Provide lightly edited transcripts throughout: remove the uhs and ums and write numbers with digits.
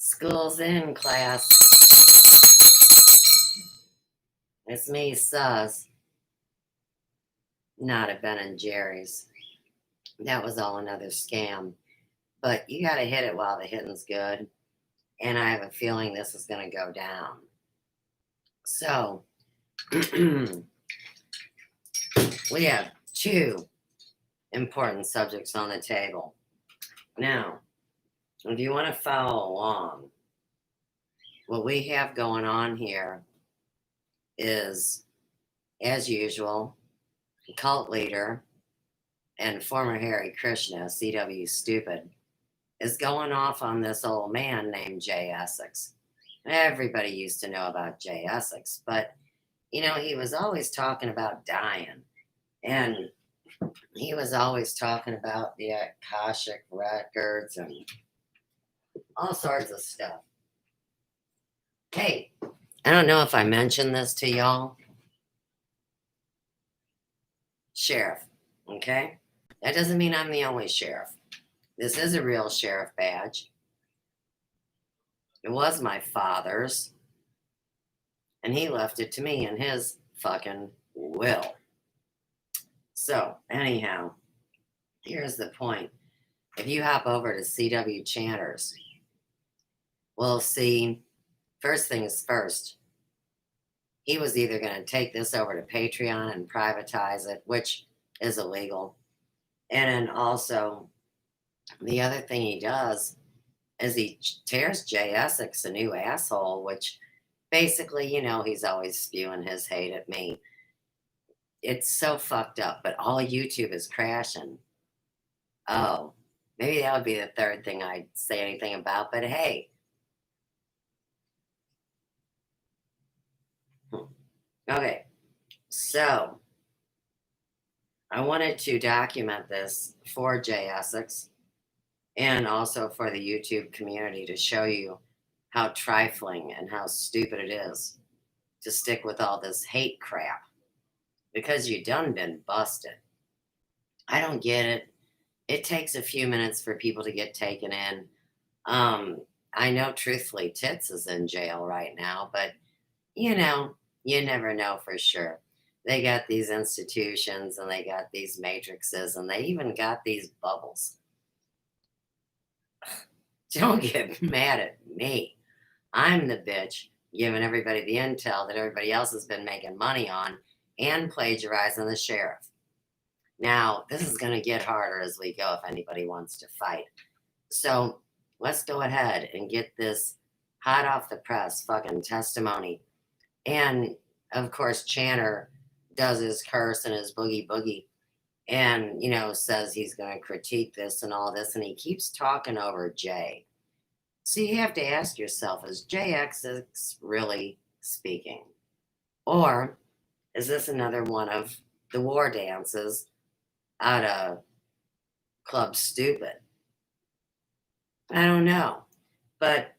School's in, class. It's me, Sus. Not at Ben and Jerry's. That was all another scam. But you gotta hit it while the hitting's good. And I have a feeling this is gonna go down. So, we have two important subjects on the table. Now, if you want to follow along, what we have going on here is, as usual, cult leader and former Hare Krishna, CW Stupid, is going off on this old man named Jay Essex. Everybody used to know about Jay Essex, but, he was always talking about dying. And he was always talking about the Akashic records and all sorts of stuff. Hey, I don't know if I mentioned this to y'all. Sheriff, okay? That doesn't mean I'm the only sheriff. This is a real sheriff badge. It was my father's. And he left it to me in his fucking will. So, anyhow, here's the point. If you hop over to CW Chanters, we'll see, first things first, he was either going to take this over to Patreon and privatize it, which is illegal. And then also, the other thing he does is he tears Jay Essex a new asshole, which basically, he's always spewing his hate at me. It's so fucked up, but all YouTube is crashing. Oh, maybe that would be the third thing I'd say anything about, but hey. Okay, so I wanted to document this for Jay Essex and also for the YouTube community to show you how trifling and how stupid it is to stick with all this hate crap because you done been busted. I don't get it. It takes a few minutes for people to get taken in. I know, truthfully, Tits is in jail right now, but, you never know for sure. They got these institutions and they got these matrices and they even got these bubbles. Don't get mad at me. I'm the bitch giving everybody the intel that everybody else has been making money on and plagiarizing the sheriff. Now, this is going to get harder as we go if anybody wants to fight. So let's go ahead and get this hot off the press fucking testimony. And, of course, Chanter does his curse and his boogie boogie and, says he's going to critique this and all this. And he keeps talking over Jay. So you have to ask yourself, is JX really speaking? Or is this another one of the war dances out of Club Stupid? I don't know. But,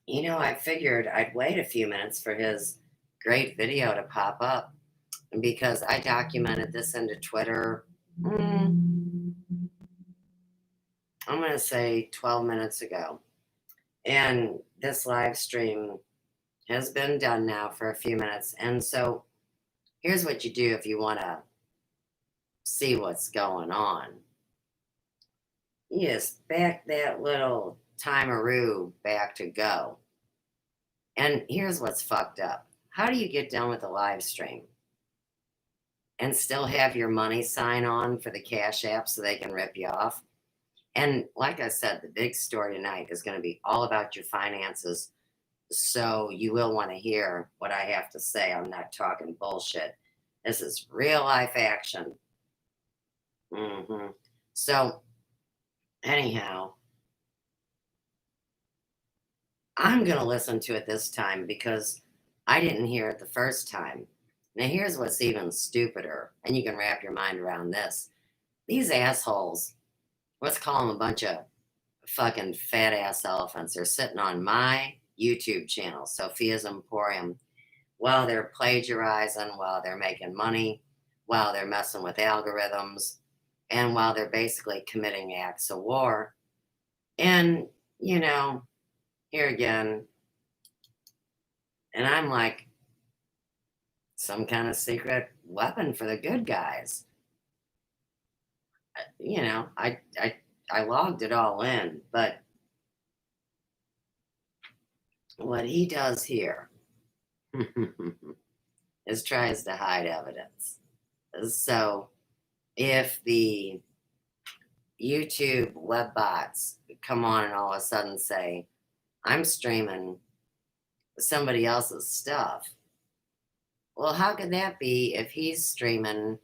I figured I'd wait a few minutes for his great video to pop up because I documented this into Twitter, I'm going to say 12 minutes ago. And this live stream has been done now for a few minutes. And so here's what you do if you want to see what's going on. You just back that little timeroo back to go. And here's what's fucked up. How do you get done with the live stream and still have your money sign on for the Cash App so they can rip you off? And like I said, the big story tonight is going to be all about your finances. So you will want to hear what I have to say. I'm not talking bullshit. This is real life action. So anyhow, I'm going to listen to it this time because I didn't hear it the first time. Now here's what's even stupider, and you can wrap your mind around this. These assholes, let's call them a bunch of fucking fat ass elephants. They're sitting on my YouTube channel, Sophia's Emporium, while they're plagiarizing, while they're making money, while they're messing with algorithms, and while they're basically committing acts of war. And, here again. And I'm like, some kind of secret weapon for the good guys. You know, I logged it all in, but what he does here is tries to hide evidence. So if the YouTube web bots come on and all of a sudden say, I'm streaming somebody else's stuff, well, how could that be if he's streaming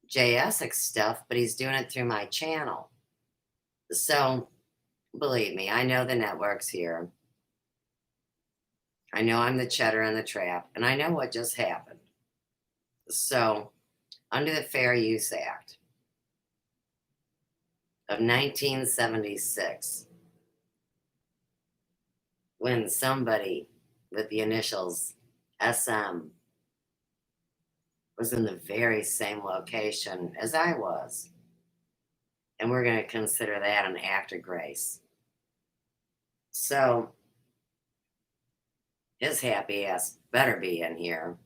JSX stuff, but he's doing it through my channel? So believe me, I know the networks here. I know I'm the cheddar in the trap, and I know what just happened. So, under the Fair Use Act of 1976, when somebody with the initials SM was in the very same location as I was, and we're going to consider that an act of grace. So, his happy ass better be in here.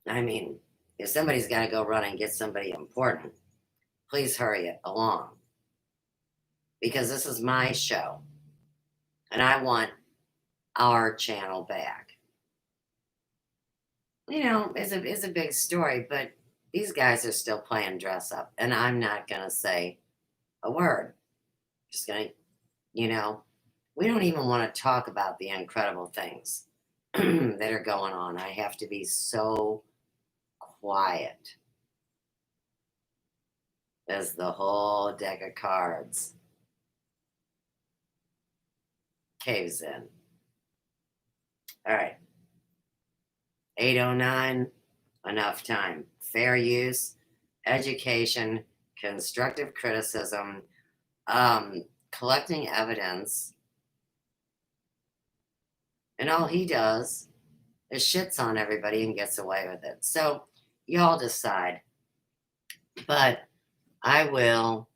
I mean, if somebody's got to go run and get somebody important, please hurry it along. Because this is my show. And I want our channel back. You know, it's a big story, but these guys are still playing dress up. And I'm not going to say a word. Just going to, you know, we don't even want to talk about the incredible things that are going on. I have to be so quiet as the whole deck of cards caves in. All right. 8:09, enough time. Fair use, education, constructive criticism, collecting evidence. And all he does is shits on everybody and gets away with it. So y'all decide. But I will,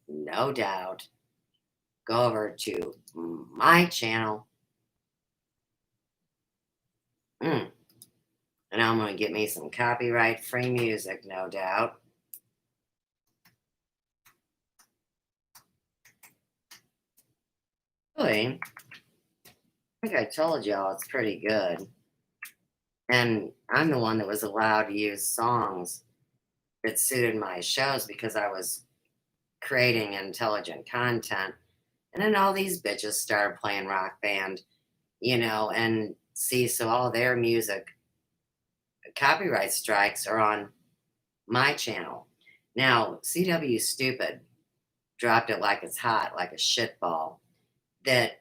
no doubt, go over to my channel. And I'm going to get me some copyright free music, no doubt. Really, I think I told y'all it's pretty good. And I'm the one that was allowed to use songs that suited my shows because I was creating intelligent content. And then all these bitches started playing Rock Band, you know, and see, so all their music copyright strikes are on my channel. Now, CW Stupid dropped it like it's hot, like a shitball, that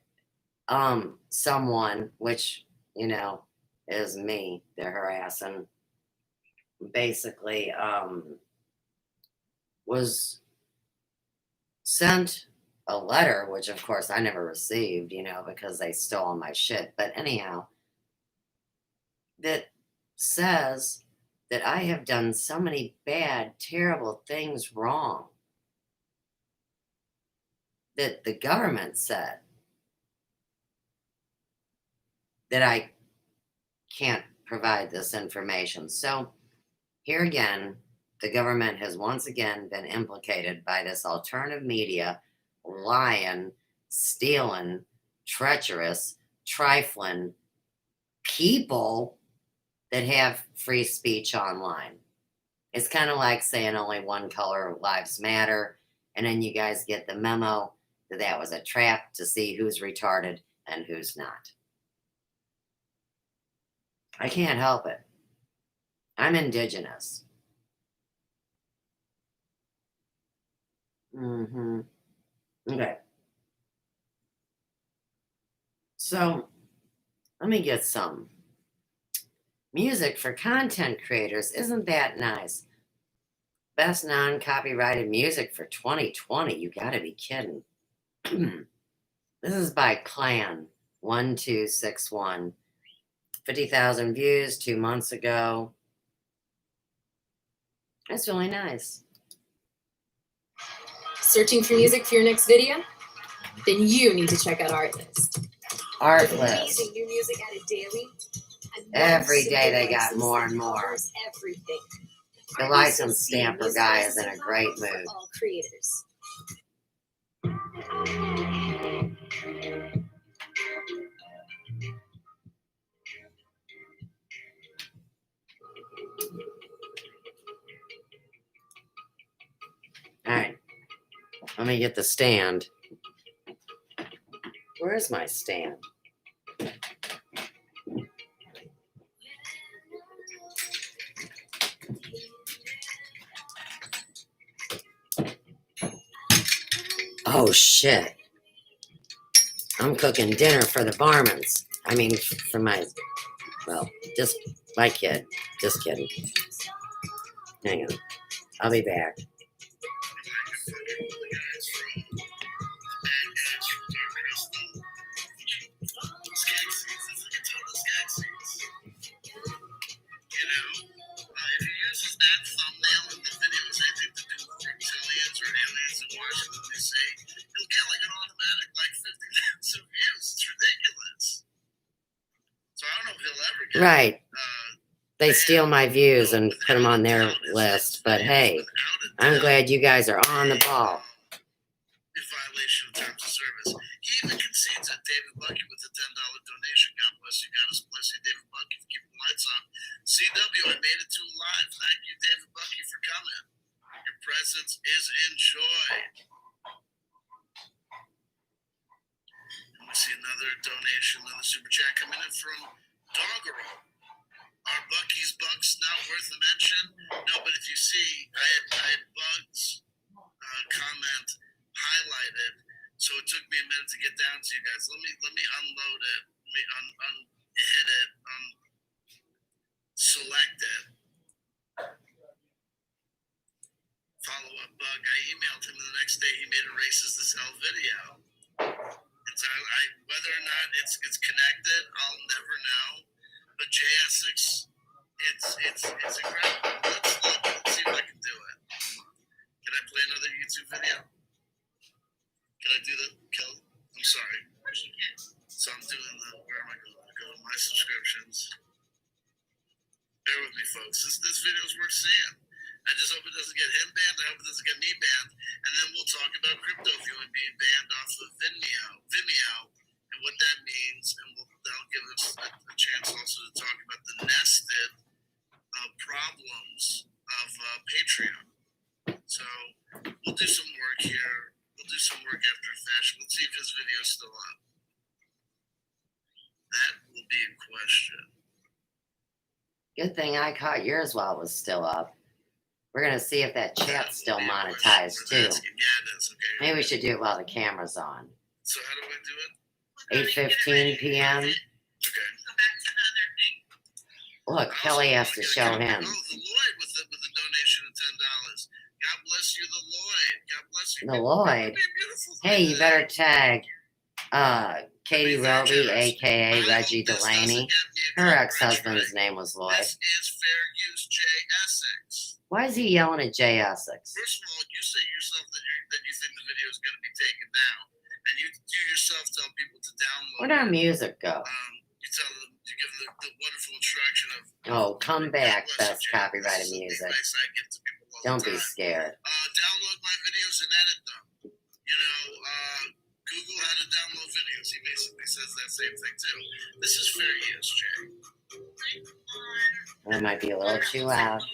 someone, which, you know, is me, they're harassing, basically was sent a letter, which of course I never received, you know, because they stole all my shit. But anyhow, that says that I have done so many bad, terrible things wrong that the government said that I can't provide this information. So here again, the government has once again been implicated by this alternative media, lying, stealing, treacherous, trifling people that have free speech online. It's kind of like saying only one color lives matter, and then you guys get the memo that that was a trap to see who's retarded and who's not. I can't help it. I'm indigenous. Okay. So, let me get some music for content creators. Isn't that nice? Best non-copyrighted music for 2020. You gotta be kidding. This is by Clan 1261. 50,000 views 2 months ago. That's really nice. Searching for music for your next video? then you need to check out Artlist. Artlist. Amazing new music added daily. Every day they got more and more. Everything. The license stamper guy is in a great mood. All creators. All right. Let me get the stand. Where is my stand? Oh, shit. I'm cooking dinner for the Barmans. I mean, for my, well, just my kid. Just kidding. Hang on. I'll be back. Right. They steal my views and put them on their list. But hey, I'm glad you guys are on the ball. In violation of terms of service. He even concedes that David Bucky with a $10 donation. God bless you. God bless you, David Bucky, for keeping the lights on. CW, I made it to live. Thank you, David Bucky, for coming. Your presence is enjoyed. And we see another donation, another super chat coming in from Doggerel. Are Bucky's bugs not worth a mention? No, but if you see, I had Bugs comment highlighted, so it took me a minute to get down to you guys. Let me unload it. Let me hit it. Select it. Follow up Bug. I emailed him the next day. He made a racist as hell video. It's whether or not it's connected, I'll never know. But JS6, it's incredible. Let's look. Let's see if I can do it. Can I play another YouTube video? Can I do the kill? I'm sorry. So I'm doing where am I going? I go to my subscriptions. Bear with me, folks. This video is worth seeing. I just hope it doesn't get him banned. I hope it doesn't get me banned. And then we'll talk about crypto viewing being banned off of Vimeo, and what that means. And that'll give us a chance also to talk about the nested problems of Patreon. So we'll do some work here. We'll do some work after fashion. Let's see if his video is still up. That will be a question. Good thing I caught yours while it was still up. We're going to see if that chat's still monetized too. Yeah, it is. Okay. Maybe we should do it while the camera's on. So how do I do it? 8:15 p.m. Okay. Look, Kelly has to show him. Oh, the Lloyd with the donation of $10. God bless you, the Lloyd. God bless you. The Lloyd. Hey, you better tag Katie Roby, a.k.a. Reggie Delaney. Her ex-husband's name was Lloyd. This is Fair Use J. Essex. Why is he yelling at Jay Essex? First of all, you say yourself that you think the video is going to be taken down. And you yourself tell people to download Where'd our music go? You tell them, you give them the wonderful instruction of... Oh, come back, best copyrighted music. Advice I give to people all Don't the be time. scared. Download my videos and edit them. You know, Google how to download videos. He basically says that same thing too. This is fair use, Jay. That might be a little too loud.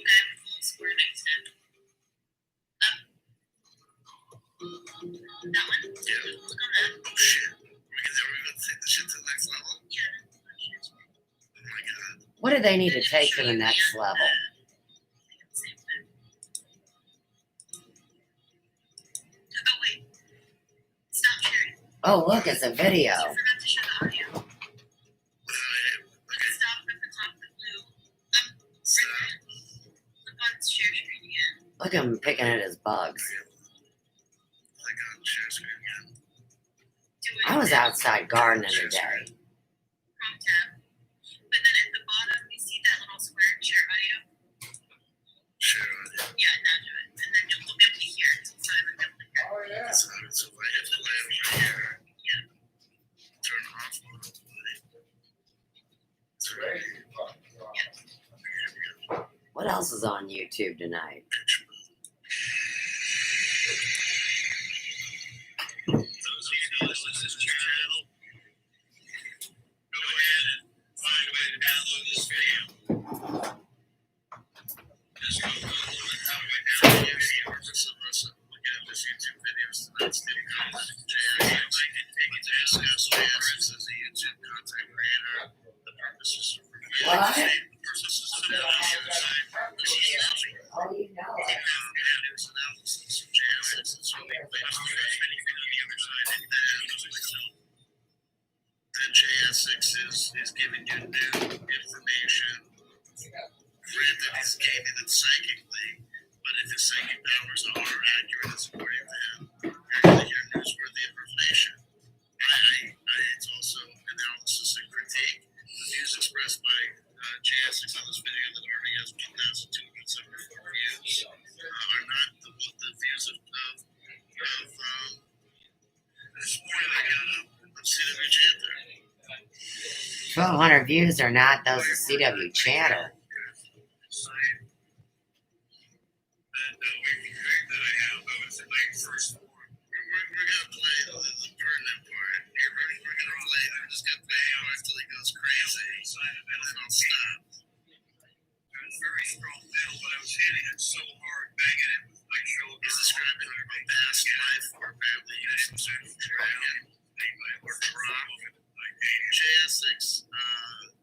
That one? Yeah. Click on that. Oh shit. Are we gonna take the shit to the next level? Yeah. Oh my god. What do they need to take to the next level? Oh wait. Stop sharing. Oh, look, it's a video. You forgot to share the audio. Okay. Stop at the top of the blue. Stop. Click on share screen again. Look at him picking at his bugs. Click on share screen again. I was outside gardening today. Chrome tab. But then at the bottom, you see that little square, share audio? Share audio. Yeah, now do it. And then you'll be able to hear it. So everyone will be able to hear it. So if I hit play over here, What else is on YouTube tonight? Those of you who listen to this channel, go ahead and find a way to download this video. Just go to how do I download this video. Purpose of us looking at this YouTube videos tonight's new content. I can take it to discuss JS as a YouTube content creator. The purpose is for What? the purpose is to build a website. Oh, you know it. News analysis of JS and so many things. Anything on the other side, and then JS6 is giving you new information. Granted, he's gaining it psychically, but if his psychic powers are accurate as according to him, you're going to hear newsworthy information. It's also analysis and critique. The views expressed by JS6 on this video that already has 1,274 views are not the views of this morning I got of CW Chatter. 1,200 views are not those of CW Chatter. We're gonna play the pertinent part. We're gonna play. We're just gonna play until he goes crazy, and then I'll stop. It was very strong metal, but I was hitting it so hard, banging it with my shoulder. He's describing a past life where apparently he was some sort of dragon or drop. JS6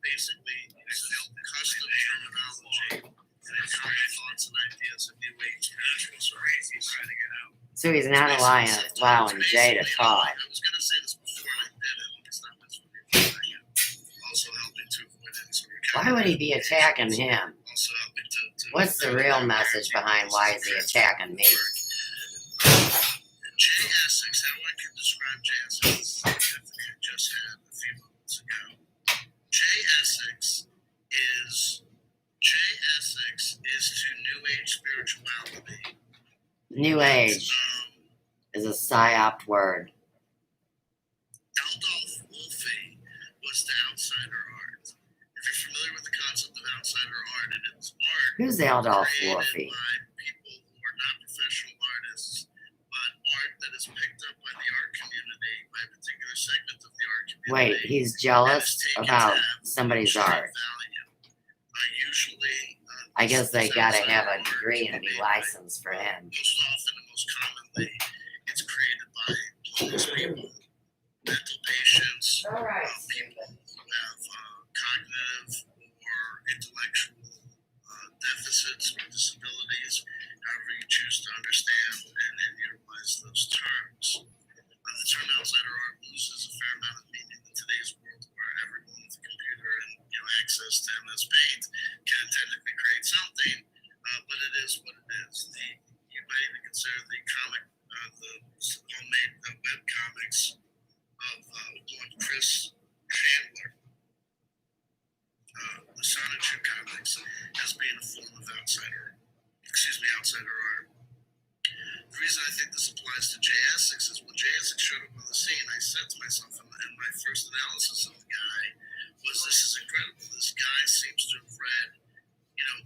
basically uses custom terminology and inspired thoughts and ideas of new age spirituals or he's trying to get out. So he's not allowing Jay to talk. I was going to say this before I did it. It's not this one. Also helping to avoid it. Why would he be attacking him? Also helping to What's the real message behind why is he attacking me? JS6, how I can describe JS6 Tiffany I just had a few moments ago. JS6 is to New Age spirituality. New Age is a psyopt word. Aldolf Wolfe was the outsider art. If you're familiar with the concept of outsider art, it is art Who's Aldolf created Wolfe? by people who are not professional artists, but art that is picked up by the art community, by a particular segment of the art community. Wait, he's jealous about somebody's art. Usually, I guess they gotta have a outsider art degree can and be be licensed for him. most often and most commonly, it's created by homeless people, mental patients, people who have cognitive or intellectual deficits or disabilities, however you choose to understand and then utilize those terms. The term outsider art loses a fair amount of meaning in today's world where everyone with a computer and access to MS Paint can technically create something, but it is what it is. You might even consider the comic, the homemade web comics of one Chris Chandler, the Sonichu comics, as being a form of outsider art. The reason I think this applies to JS6 is when JS6 showed up on the scene, I said to myself in my first analysis of the guy was, this is incredible. This guy seems to have read,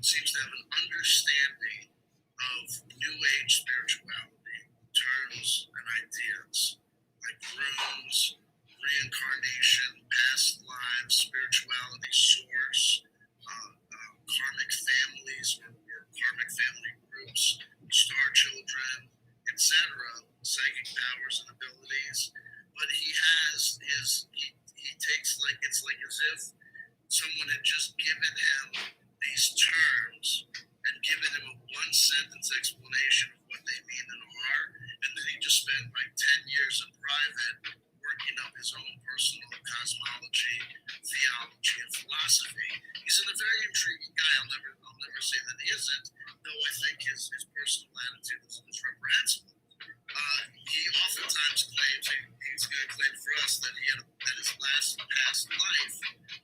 seems to have an understanding of New Age spirituality, terms and ideas like runes, reincarnation, past lives, spirituality, source, karmic families or karmic family groups, star children, etc., psychic powers and abilities. But he takes it's like as if someone had just given him these terms and given him a one-sentence explanation of what they mean and are, and then he just spent 10 years in private working up his own personal cosmology, theology, and philosophy. He's a very intriguing guy. I'll never say that he isn't, though I think his personal attitude is reprehensible. He oftentimes claims, he's going to claim for us that his past life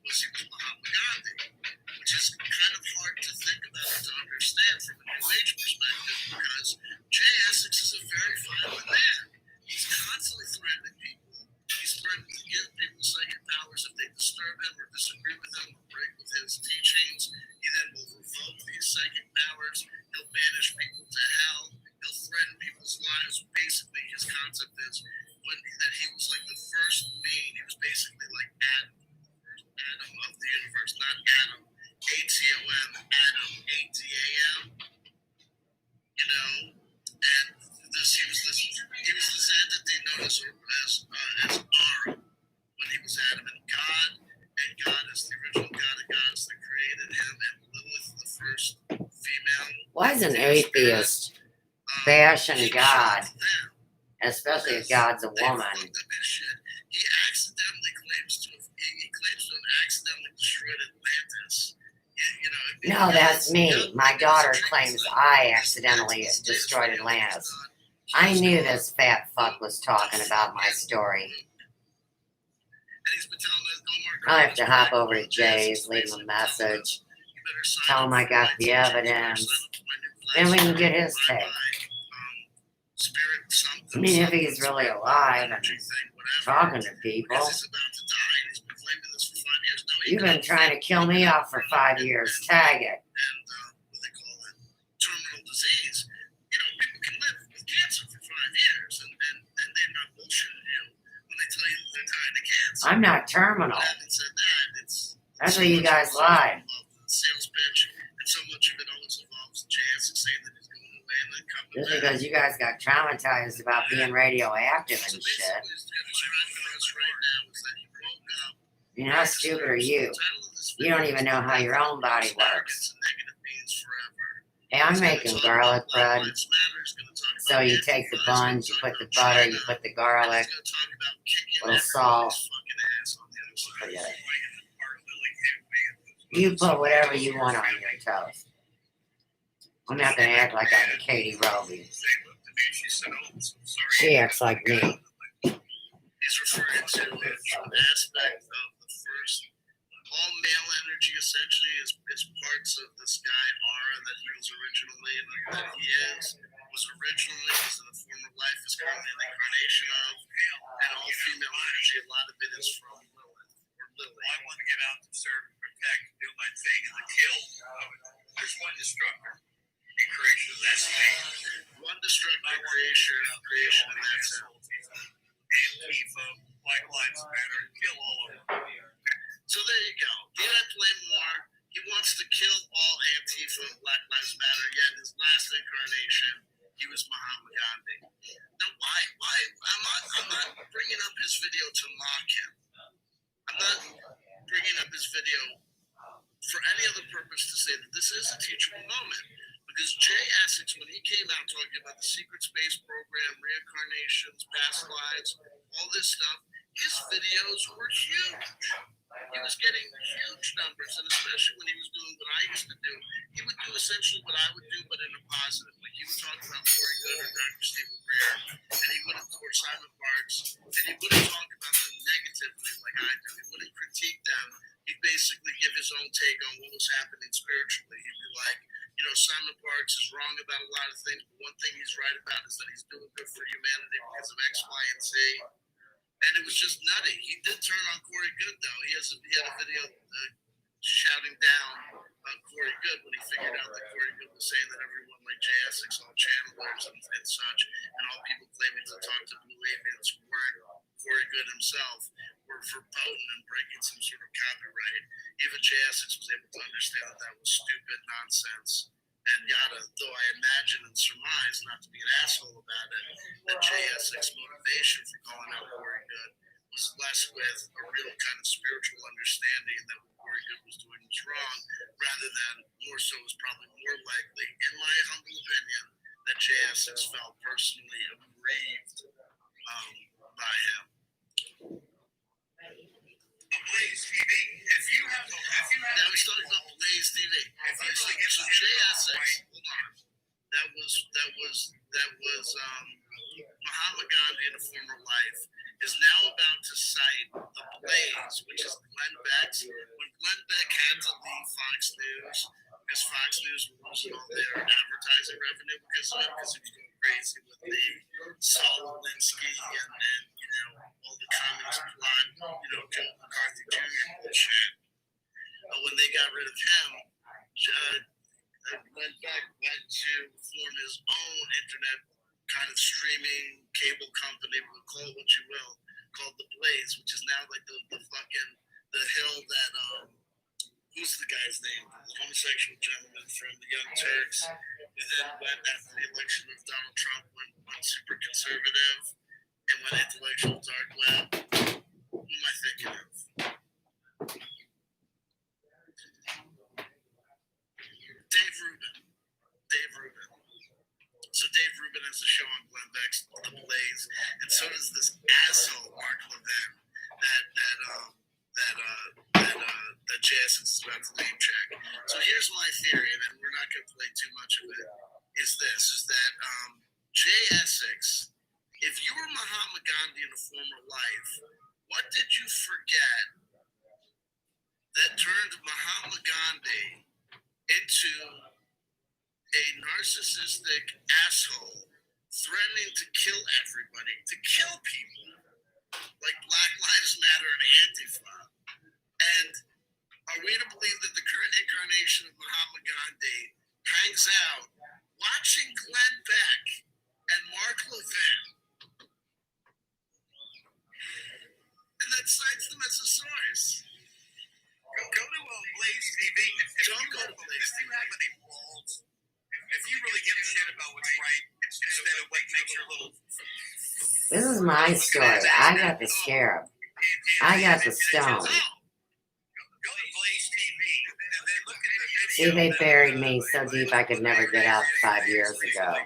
was he was Mahatma Gandhi, which is kind of hard to think about and to understand from a New Age perspective, because Jay Essex is a very violent man. He's constantly threatening people. He's threatened to give people second powers if they disturb him or disagree with him or break with his teachings. He then will revoke these second powers. He'll banish people to hell. He'll threaten people's lives. Basically, his concept is that he was like the first being. He was basically like Adam, first Adam of the universe, not Adam, A-T-O-M, Adam, A-D-A-M. You know, and he was this entity known as Ara when he was Adam and God is the original God of gods that created him, and Lilith, the first female. Why is an atheist bashing God, especially if God's a woman? He accidentally claims to have accidentally destroyed Atlantis. No, that's me. My daughter claims I accidentally destroyed Atlantis. I knew this fat fuck was talking about my story. I'll have to hop over to Jay's, leave him a message, tell him I got the evidence, then we can get his take. I mean, if he's really alive and talking to people. You've been trying to kill me off for 5 years. Tag it. Terminal disease. People can live with cancer for 5 years, and they're not bullshitting you when they tell you that they're dying of cancer. I'm not terminal. Having said that, That's where you guys lied. Sales pitch, and so much of it always involves JS saying that he's going away and then coming Just back. because you guys got traumatized about being radioactive So and basically, shit. what's describing us right now is that he woke up. I mean, how stupid are you? You don't even know how your own body works. Hey, I'm making garlic bread. So you take the buns, you put the butter, you put the garlic, little salt. Forget it. You put whatever you want on your toast. I'm not going to act like I'm Katie Roby. She acts like me. He's referring to an aspect of the first. All male energy essentially is parts of this guy Ara that he was originally, that he was originally, was in a former life, is currently an incarnation of, and all female energy, a lot of it is from Lilith or Lily. Well, I want to get out to serve and protect, do my thing, and the kill. There's one destructor in creation, that's me. One destructor creation, and that's it. Antifa, Black Lives Matter, kill all of them. So there you go. He had play more. He wants to kill all Antifa and Black Lives Matter, yet in his last incarnation, he was Mahatma Gandhi. Now, why? I'm not bringing up his video to mock him. I'm not bringing up his video for any other purpose to say that this is a teachable moment. Because Jay Essex, when he came out talking about the secret space program, reincarnations, past lives, all this stuff, his videos were huge. He was getting huge numbers, and especially when he was doing what I used to do, he would do essentially what I would do, but in a positive. Like he would talk about Corey Good or Dr. Stephen Greer, and he wouldn't, or Simon Parks, and he wouldn't talk about them negatively like I do. He wouldn't critique them. He'd basically give his own take on what was happening spiritually. He'd be like, Simon Parks is wrong about a lot of things, but one thing he's right about is that he's doing good for humanity because of X, Y, and Z. And it was just nutty. He did turn on Corey Good, though. He had a video shouting down Corey Good when he figured out that Corey Good was saying that everyone like Jay Essex, all channelers and such, and all people claiming to talk to Blue Aliens who weren't Corey Good himself, were verboten and breaking some sort of copyright. Even Jay Essex was able to understand that that was stupid nonsense. And yada, though I imagine and surmise, not to be an asshole about it, that Jay Essex's motivation for calling out Corey Good was less with a real kind of spiritual understanding that what Corey Good was doing was wrong, rather than more so is probably more likely, in my humble opinion, that Jay Essex felt personally aggrieved by him. Blaze TV. Now he's talking about Blaze TV. So Jay Essex, hold on. That was Mahatma Gandhi in a former life is now about to cite the Blaze, which is Glenn Beck's. When Glenn Beck had to leave Fox News because Fox News was losing all their advertising revenue because of it, because he was going crazy with the Saul Alinsky and all the communist plot, kill McCarthy Jr. bullshit. But when they got rid of him, went to form his own internet kind of streaming cable company, call it what you will, called The Blaze, which is now like the hill that who's the guy's name? The homosexual gentleman from the Young Turks, who then went after the election of Donald Trump, went super conservative and went intellectual dark web. Who am I thinking of? Dave Rubin. So Dave Rubin has a show on Glenn Beck's The Blaze, and so does this asshole Mark Levin that Jason is about to name check. So here's my theory, and we're not going to play too much of it. Is that Jay Essex, if you were Mahatma Gandhi in a former life, what did you forget that turned Mahatma Gandhi into a narcissistic asshole threatening to kill everybody, to kill people like Black Lives Matter and Antifa? And are we to believe that the current incarnation of Mahatma Gandhi hangs out watching Glenn Beck and Mark Levin and then cites them as a source? Go to Blaze TV. Don't go to Blaze If you have any balls, if you really give a shit about what's right instead of what makes your little. This is my story. I got the scarab. I got the stone. Go to Blaze TV and then look at the video. See, they buried me so deep I could never get out 5 years ago.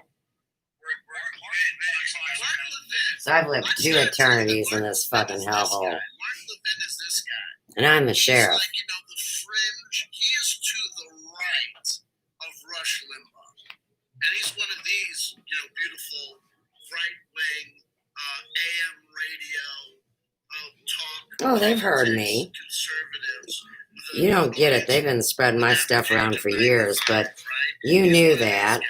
So I've lived 2 eternities in this fucking hellhole. Mark Levin is this guy. And I'm the sheriff. He's like, the fringe. He is to the right of Rush Limbaugh. And he's one of these, beautiful right-wing AM radio talk. Oh, they've heard me. Conservatives. You don't get it. They've been spreading my stuff around for years, but you knew that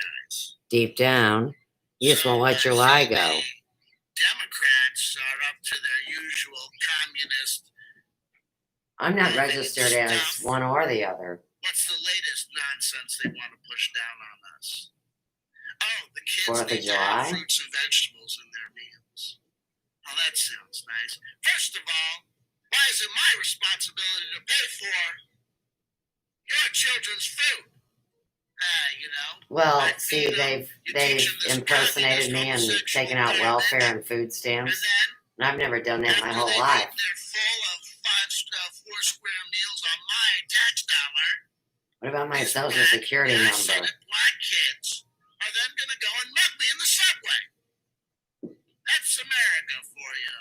deep down. You just won't let your lie go. Democrats are up to their usual communist. I'm not registered as one or the other. What's the latest nonsense they want to push down on us? Oh, the kids 4th of need to have July? fruits and vegetables in their meals. Oh, that sounds nice. First of all, why is it my responsibility to pay for your children's food? Well, see, they've impersonated me and taken out welfare and food stamps. And I've never done that my whole life. They're full of 4-square meals on my tax dollar. What about my social security I said number? that black kids are then going to go and mug me in the subway. That's America for you.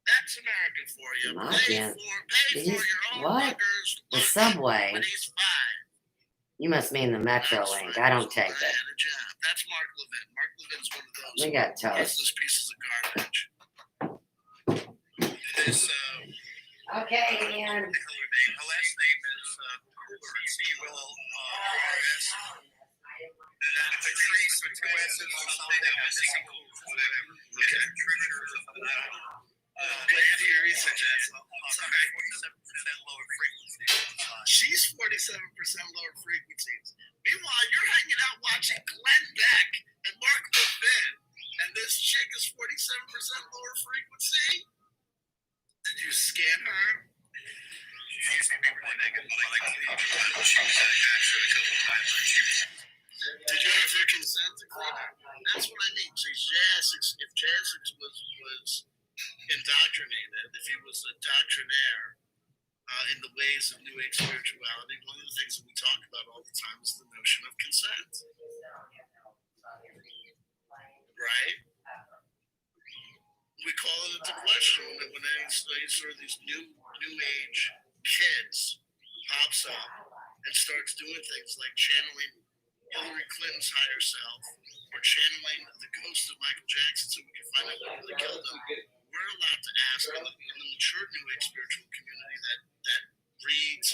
That's America for you. Pay for your own What? mugger's The lunch subway? when he's 5. You must mean the Metro That's Link. right. I don't take I it. had a job. That's Mark Levin. Mark Levin's one of those We got toast. worthless pieces of garbage. This, Okay, Ian. her last name is C-U-L-R-S. Patrice with 2 S's or something. Whatever. Contributor or something. Sorry. 47% lower frequency. She's 47% lower frequencies. Meanwhile, you're hanging out watching Glenn Beck and Mark Levin, and this chick is 47% lower frequency. Did you scan her? She used to be really negative. She was actually a couple of times. Did you have her consent to clean her? That's what I mean. See, if Jasix was indoctrinated, if he was a doctrinaire in the ways of New Age spirituality, one of the things that we talk about all the time is the notion of consent. Right? We call it into question when any sort of these new age kids pops up and starts doing things like channeling Hillary Clinton's higher self or channeling the ghost of Michael Jackson so we can find out what really killed him. We're allowed to ask in the mature New Age spiritual community that reads,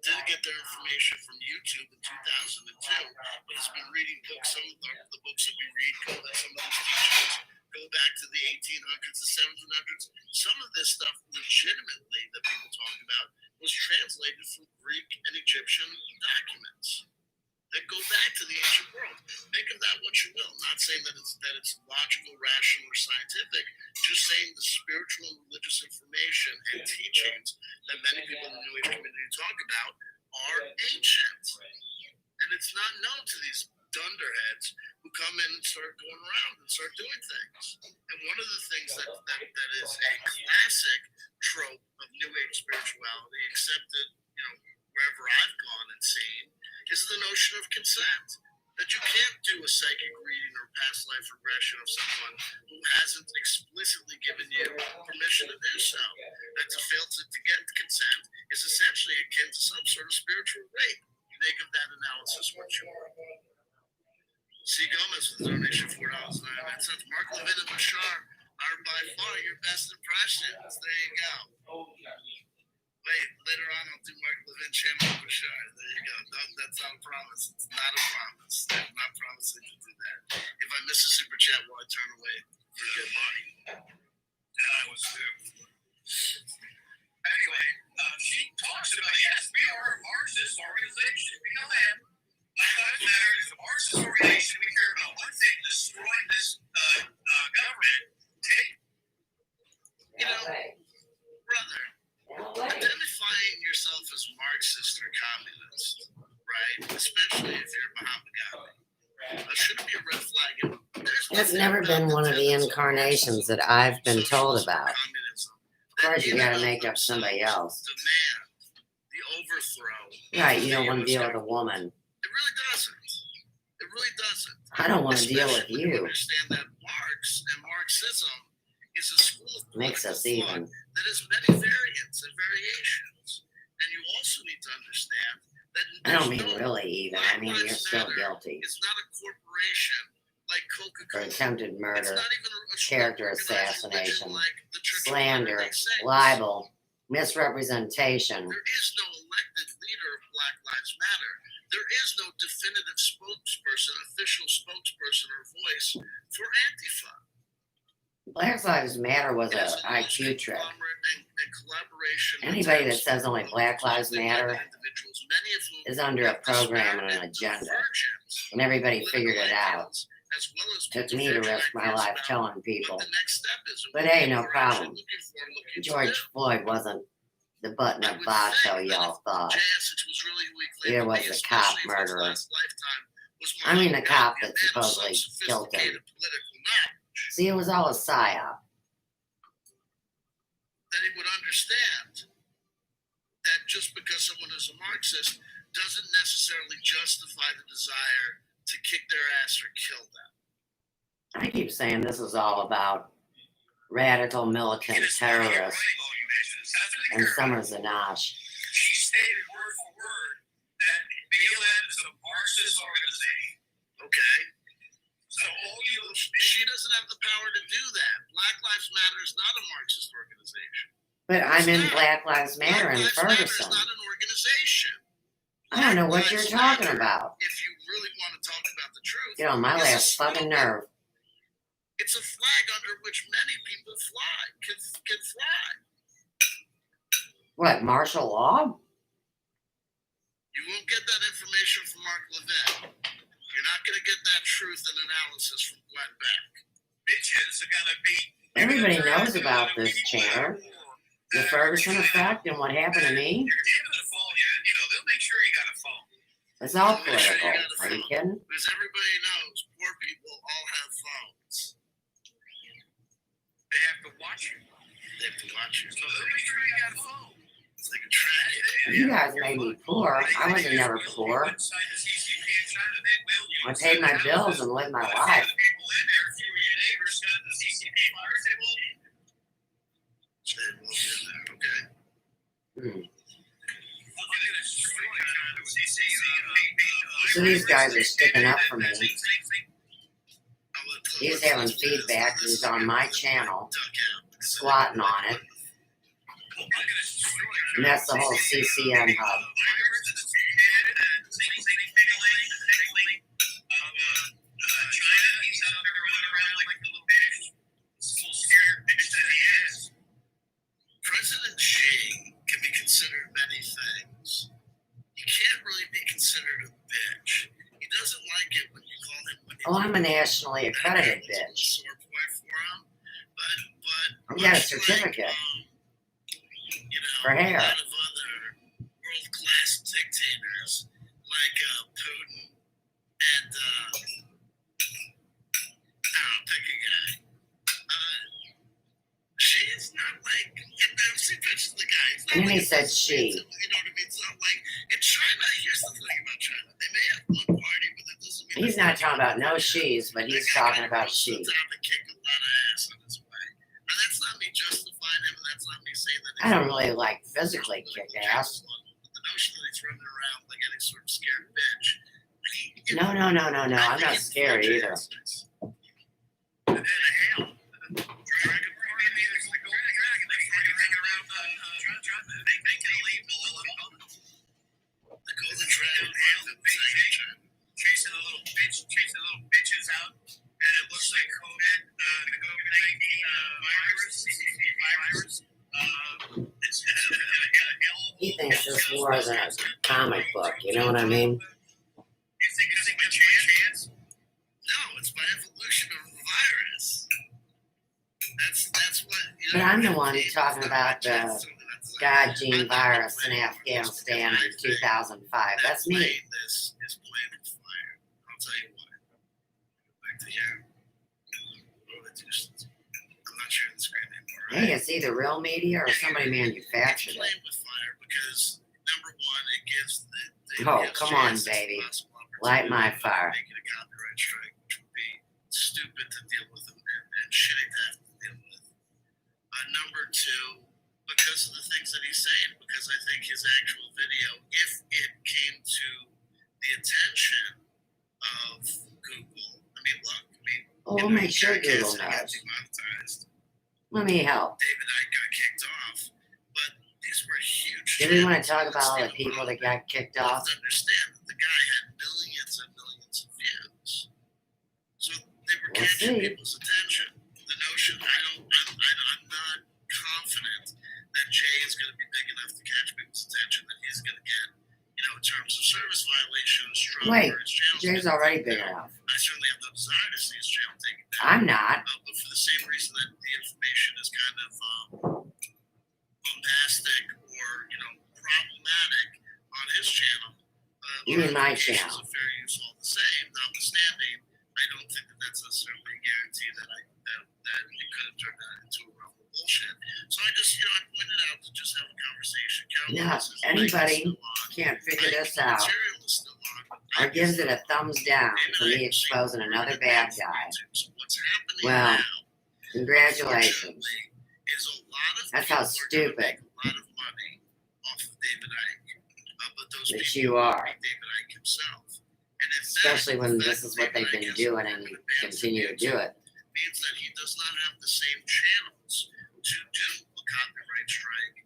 didn't get their information from YouTube in 2002, but has been reading books. Some of the books that we read, some of these teachers go back to the 1800s, the 1700s. Some of this stuff, legitimately, that people talk about, was translated from Greek and Egyptian documents that go back to the ancient world. Make of that what you will. Not saying that it's logical, rational, or scientific. Just saying the spiritual and religious information and teachings that many people in the New Age community talk about are ancient, and it's not known to these dunderheads who come in and start going around and start doing things. And one of the things that is a classic trope of New Age spirituality, accepted, wherever I've gone and seen, is the notion of consent. That you can't do a psychic reading or past life regression of someone who hasn't explicitly given you permission to do so. That to fail to get consent is essentially akin to some sort of spiritual rape. You make of that analysis what you want. C. Gomez with a donation of $4.99. Mark Levin and Bashar are by far your best impressions. There you go. Wait, later on I'll do Mark Levin channel with Bashar. There you go. No, that's not a promise. It's not a promise. I'm not promising to do that. If I miss a super chat, will I turn away for good money? And I was too. Anyway, she talks about, yes, we are a Marxist organization. We know that. Black Lives Matter is a Marxist organization. We care about one thing, destroying this government. Okay? Brother, identifying yourself as Marxist or communist, right? Especially if you're Muhammad Gandhi, shouldn't be a red flag. It's never been one of the incarnations that I've been told about. Of course, you gotta make up somebody else. Demand the overthrow. Right, you don't want to deal with a woman. It really doesn't. It really doesn't. I don't want to deal with Especially when you. Understand that Marx and Marxism is a school of Makes us political even. thought that has many variants and variations. And you also need to understand that I don't mean really even. I mean you're still guilty it's not a corporation like for Coca-Cola. attempted It's murder, not even a character organized religion assassination, like the Church of slander, Latter-day Saints. libel, misrepresentation. There is no elected leader of Black Lives Matter. There is no definitive spokesperson, official spokesperson or voice for Antifa. Black Lives Matter was It is an IQ trick. and collaboration. Anybody that attempts says only of Black Lives Matter individuals, many of whom is under a have program and an disparate agenda. divergence, And everybody political figured it out. ideals, as well as Took me to risk my ideas life about telling what people. the next step is and But what hey, people no are problem. actually looking to George do. Floyd wasn't the button I up would vato think that y'all if thought. JSH was really who he claimed It to was be, the especially cop if his murderer. last lifetime was I mean the Muhammad cop Gandhi, that a man of some supposedly killed him. sophisticated political knowledge, See, it was all a psyop. that he would understand that just because someone is a Marxist doesn't necessarily justify the desire to kick their ass or kill them. I keep saying this is all about radical militant terrorists and Summer Zanash. She stated word for word that BLM is a Marxist organization. Okay? So all you She doesn't have the power to do that. Black Lives Matter is not a Marxist organization. But I'm in Black Lives Matter Black in Lives Matter is Ferguson. not an organization. I don't know what Black you're Lives talking Matter, about. If you really want to talk about the truth, Get on my is a last fucking slogan. nerve. It's a flag under which many people can fly. What, martial law? You won't get that information from Mark Levin. You're not going to get that truth and analysis from Glenn Beck. bitches are gonna be. Everybody knows about this, Chandler. The Ferguson effect and what happened to me? You're given a phone, they'll make sure you got a phone. It's all political. Are you kidding? Because everybody knows poor people all have phones. They have to watch you. They have to watch you. So they'll make sure you got a phone. So they can track it. You guys made me poor. I wasn't never poor. I paid my bills and lived my life. Okay. So these guys are sticking up for me. He's having feedback. He's on my channel, squatting on it. And that's the whole CCM hub. Oh, I'm a nationally accredited It's a little bitch. sore point for him, but I got a much certificate you know, for hair. a lot of other world-class dictators like Putin and I'll pick a guy. She's not like, and I've seen pictures of the guy. It's not And then he like said she. You know what I mean? It's not like, in China, here's the thing about China. They may have one party, but that doesn't mean He's not talking about no she's, but he's talking about she. Kick a lot of ass on his way. And that's not me justifying him, and that's not me saying that. I don't really like physically kick ass. The notion that he's running around like any sort of scared bitch. No. I'm not scared either. Chasing little bitches out, and it looks like COVID, the COVID-19 virus. He thinks this war is a comic book. You know what I mean? You think it's a chance? No, it's by evolution of the virus. That's what. You But know, I'm the one talking about the God gene virus in Afghanistan in 2005. That's me. This is playing with fire. I'll tell you what. Back to here. I'm not sharing the screen anymore. Right? Hey, it's either real media or somebody manufactured It's it. playing with fire because number one, it gives the Oh, gives come on, chances baby. possible Light my opportunity fire. to make it a copyright strike, which would be stupid to deal with and shitty to have to deal with. Number two, because of the things that he's saying, because I think his actual video, if it came to the attention of Google, I mean, look, Oh, we'll make sure Google got knows. demonetized. Let me help. David Icke got kicked off, but these were huge. Do we want to talk channels. about all the Let's people that got kicked let's off? understand that the guy had millions and millions of views, so they were We'll catching see. people's attention. The notion, I'm not confident that Jay is going to be big enough to catch people's attention. That he's going to get, you know, in terms of service violations, trouble. Wait, his channel's Jay's been already taken big down. enough. I certainly have no desire to see his channel taken down. I'm not. But for the same reason that the information is kind of bombastic or, you know, problematic on his channel. You mean my clarifications channel. of fair use all the same, notwithstanding, I don't think that that's necessarily a guarantee that it could have turned out into a realm of bullshit. So I just, you know, I pointed out to just have a conversation. Now, anybody can't figure this out or gives it a thumbs down for me exposing another bad guy. Well, congratulations. That's how stupid that you are. Especially when this is what they've been doing and continue to do it. Means that he does not have the same channels to do a copyright strike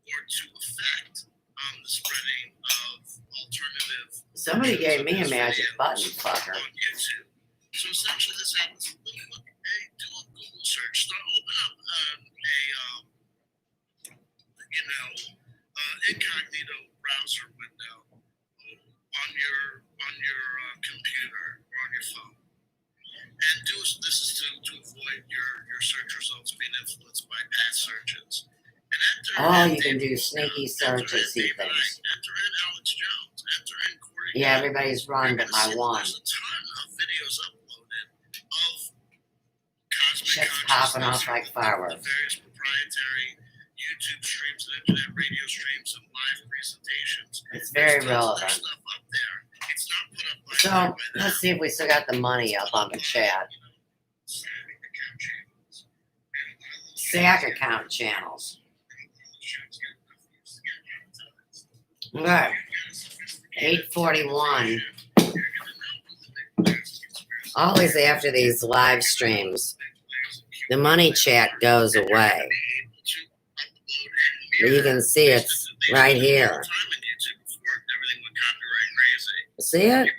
or to affect the spreading of alternative. Somebody gave me a magic button, fucker. On YouTube. So essentially, this happens. Look, hey, do a Google search. Open up incognito browser window on your computer or on your phone. And this is to avoid your search results being influenced by past searches. And enter You can do sneaky searches, he thinks. Enter in Alex Jones. Enter in Corey. Yeah, everybody's run but my one. There's a ton of videos uploaded of cosmic Shit's popping off like fireworks. The various proprietary YouTube streams and internet radio streams and live presentations. It's very There's tons of relevant. stuff up there. It's not put up by So, let's see if we still got the money up on the chat. SAC account channels. Okay. 8:41. Always after these live streams, the money chat goes away. But you can see it's right here. See it?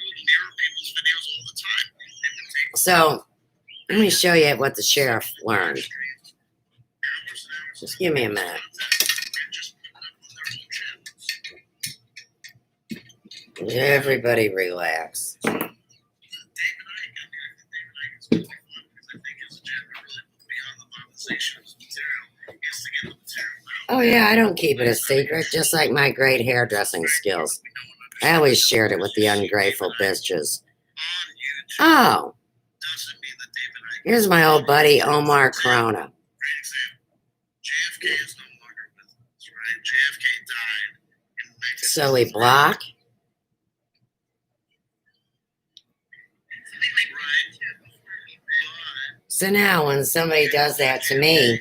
So, let me show you what the sheriff learned. Just give me a minute. Everybody relax. utilization of this material is to get the material out. Oh, yeah, I don't keep it a secret, just like my great hairdressing skills. I always shared it with the ungrateful bitches. On YouTube Oh, doesn't mean that David Icke. here's my old buddy Omar Corona. Great example. JFK is no longer with us, right? JFK died in 1963. So we block? Right. So now when somebody does that to me,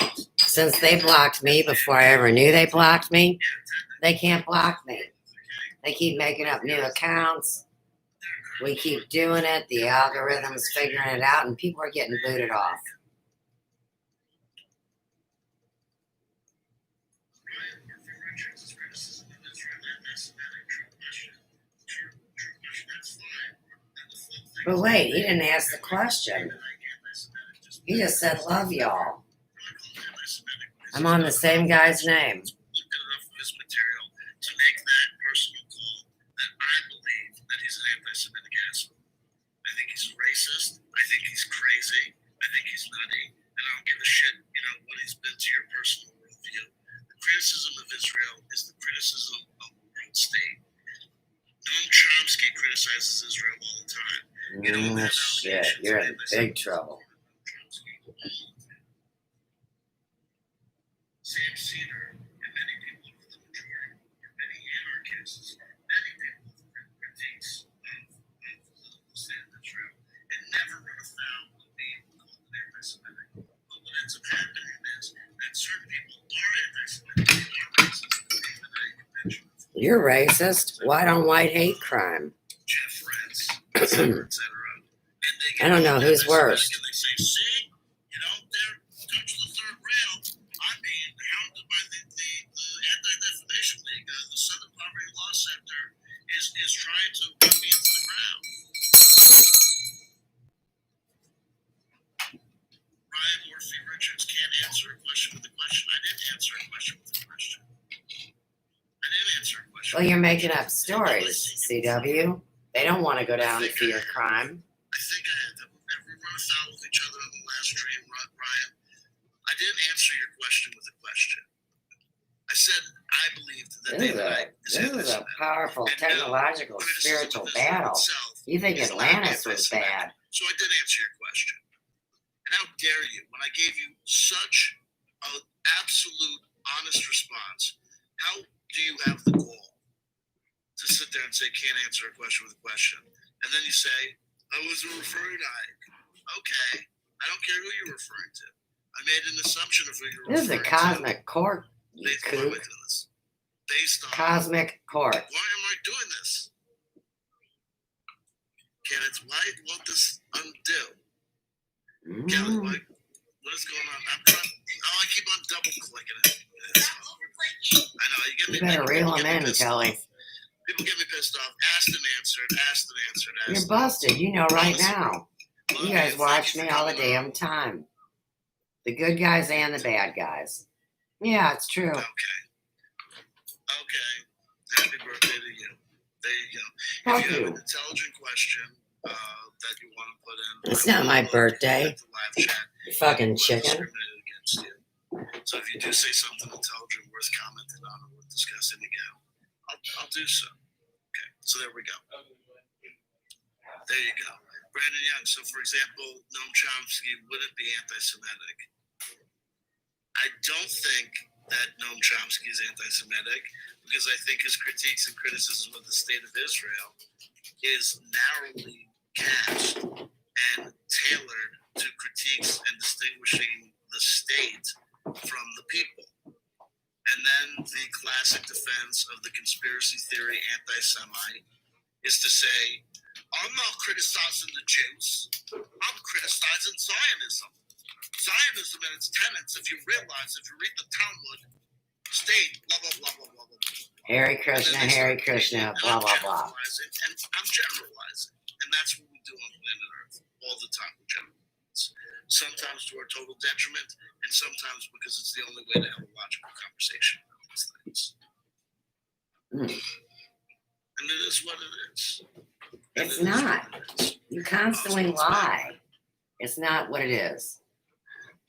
But videos, since they blocked me before I ever knew they blocked me, they can't block me. They keep making up new accounts. We keep doing it. The algorithm's figuring it out, and people are getting booted off. Ryan Murphy Richards' criticism of Israel anti-Semitic, true question. True question, that's fine. And the flip thing But is wait, he didn't ask the question. David Icke anti-Semitic just He just said, love y'all. anti-Semitic. I'm on the same guy's name. Looked at enough of his material to make that personal call that I believe that he's an anti-Semitic asshole. I think he's racist. I think he's crazy. I think he's nutty. And I don't give a shit, what he's been to your personal worldview. The criticism of Israel is the criticism of the world state. Noam Chomsky criticizes Israel all the time. You don't have Shit, allegations you're of in anti-Semitism. big trouble. Sam Cedar and many people of the majority, and many anarchists, many people with critiques of political stand of Israel, and never run afoul of being called an anti-Semitic. But what ends up happening is that certain people are anti-Semitic, they are racist, and David Icke mentioned You're racist. White on white hate crime. Jeff Renz, etc., etc. And they I don't know who's anti-Semitic, worse. and they say, see, they're touch the third rail. I'm being hounded by the Anti-Defamation League. The Southern Poverty Law Center is trying to run me into the ground. Ryan Murphy Richards can't answer a question with a question. I didn't answer a question with a question. I didn't answer a question. Well, you're making up stories, CW. They don't want to go down to fear crime. I think I had them. We run afoul with each other on the last stream, Ryan. I didn't answer your question with a question. I said I believed that David Icke is This is a anti-Semitic. powerful And no technological criticism spiritual of Israel battle. itself You think is not Atlantis was anti-Semitic. bad. So I did answer your question. And how dare you, when I gave you such an absolute honest response, how do you have the gall to sit there and say, can't answer a question with a question? And then you say, I wasn't referring to Ike. Okay, I don't care who you're referring to. I made an assumption of who you're This is a referring to. cosmic court, you Based on, kook. based on Cosmic court. why am I doing this? Kenneth, why won't this undo? Kelly, Mm. what is going on? I'm trying. Oh, I keep on double clicking it. I know you get me. You better people reel get them me in, pissed Kelly. off. People get me pissed off. Asked and answered. Asked and answered. You're Asked. busted. You know right now. Love You guys Thank watch you me for all the coming on. damn time. The good guys and the bad guys. Yeah, it's true. Okay. Happy birthday to you. There you go. Fuck If you you. have an intelligent question that you want to put in, It's not my birthday. The live chat. You fucking We'll chicken. discriminate against you. So if you do say something intelligent, worth commenting on, or worth discussing again, I'll do so. Okay, so there we go. There you go. Brandon Young. So, for example, Noam Chomsky wouldn't be anti-Semitic. I don't think that Noam Chomsky is anti-Semitic because I think his critiques and criticism of the state of Israel is narrowly cast and tailored to critiques and distinguishing the state from the people. And then the classic defense of the conspiracy theory anti-Semite is to say, I'm not criticizing the Jews, I'm criticizing Zionism. Zionism and its tenets, if you read the Talmud, state, blah, blah, blah, blah, blah, blah, blah. Hare Krishna, Hare Krishna, blah, blah, blah. And I'm generalizing. And that's what we do on planet Earth all the time. We generalize. Sometimes to our total detriment, and sometimes because it's the only way to have a logical conversation about these things. And it is what it is. It's not. You constantly lie. It's not what it is.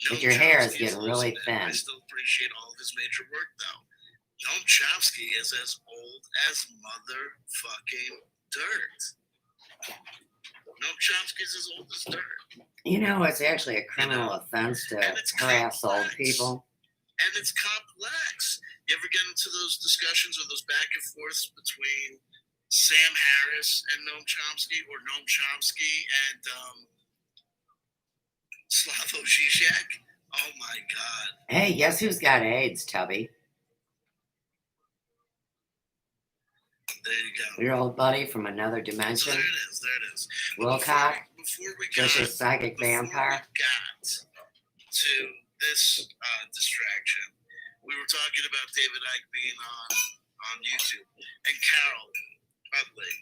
But your hair is Chomsky getting really losing it. thin. I still appreciate all of his major work, though. Noam Chomsky is as old as motherfucking dirt. Noam Chomsky's as old as dirt. You know, it's actually a criminal offense to And it's harass old complex. people. And it's complex. You ever get into those discussions or those back and forths between Sam Harris and Noam Chomsky, or Noam Chomsky and Slavoj Žižek? Oh my God. Hey, guess who's got AIDS, Tubby? There you go. Your old buddy from another So dimension, there it is. There it is. Wilcock, Before we just a got, psychic vampire. got to this distraction, we were talking about David Icke being on YouTube. And Carol Utley,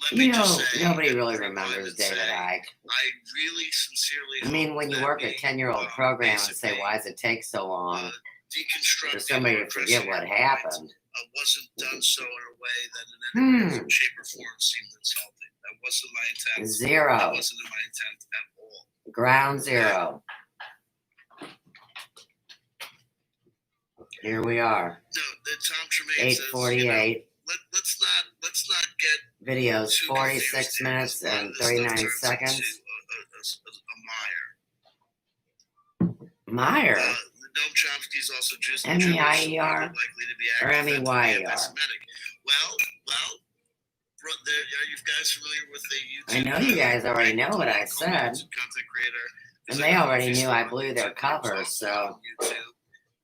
let me You know, just say, nobody really rewind remembers and David say, Icke. I really sincerely I mean, hope when you that work a we, 10-year-old program and say, basically, why does it take so long deconstruct for somebody to forget what happened? wasn't done so in a way that in any shape or form seemed insulting. That wasn't my intent. That Zero. wasn't my intent at all. Ground zero. Here we are. No, the Tom Tremaine says, 8:48. let's not get Videos too 46 confused here, minutes because a lot and of this stuff 39 turns seconds. into a mire. Meyer? Noam Chomsky's also Jewish. M-E-I-E-R likely to be or M-E-Y-E-R? anti-Semitic. Well, are you guys familiar with the YouTube? I know you guys already know what I said. Content creator. And they already knew I blew their cover, so YouTube.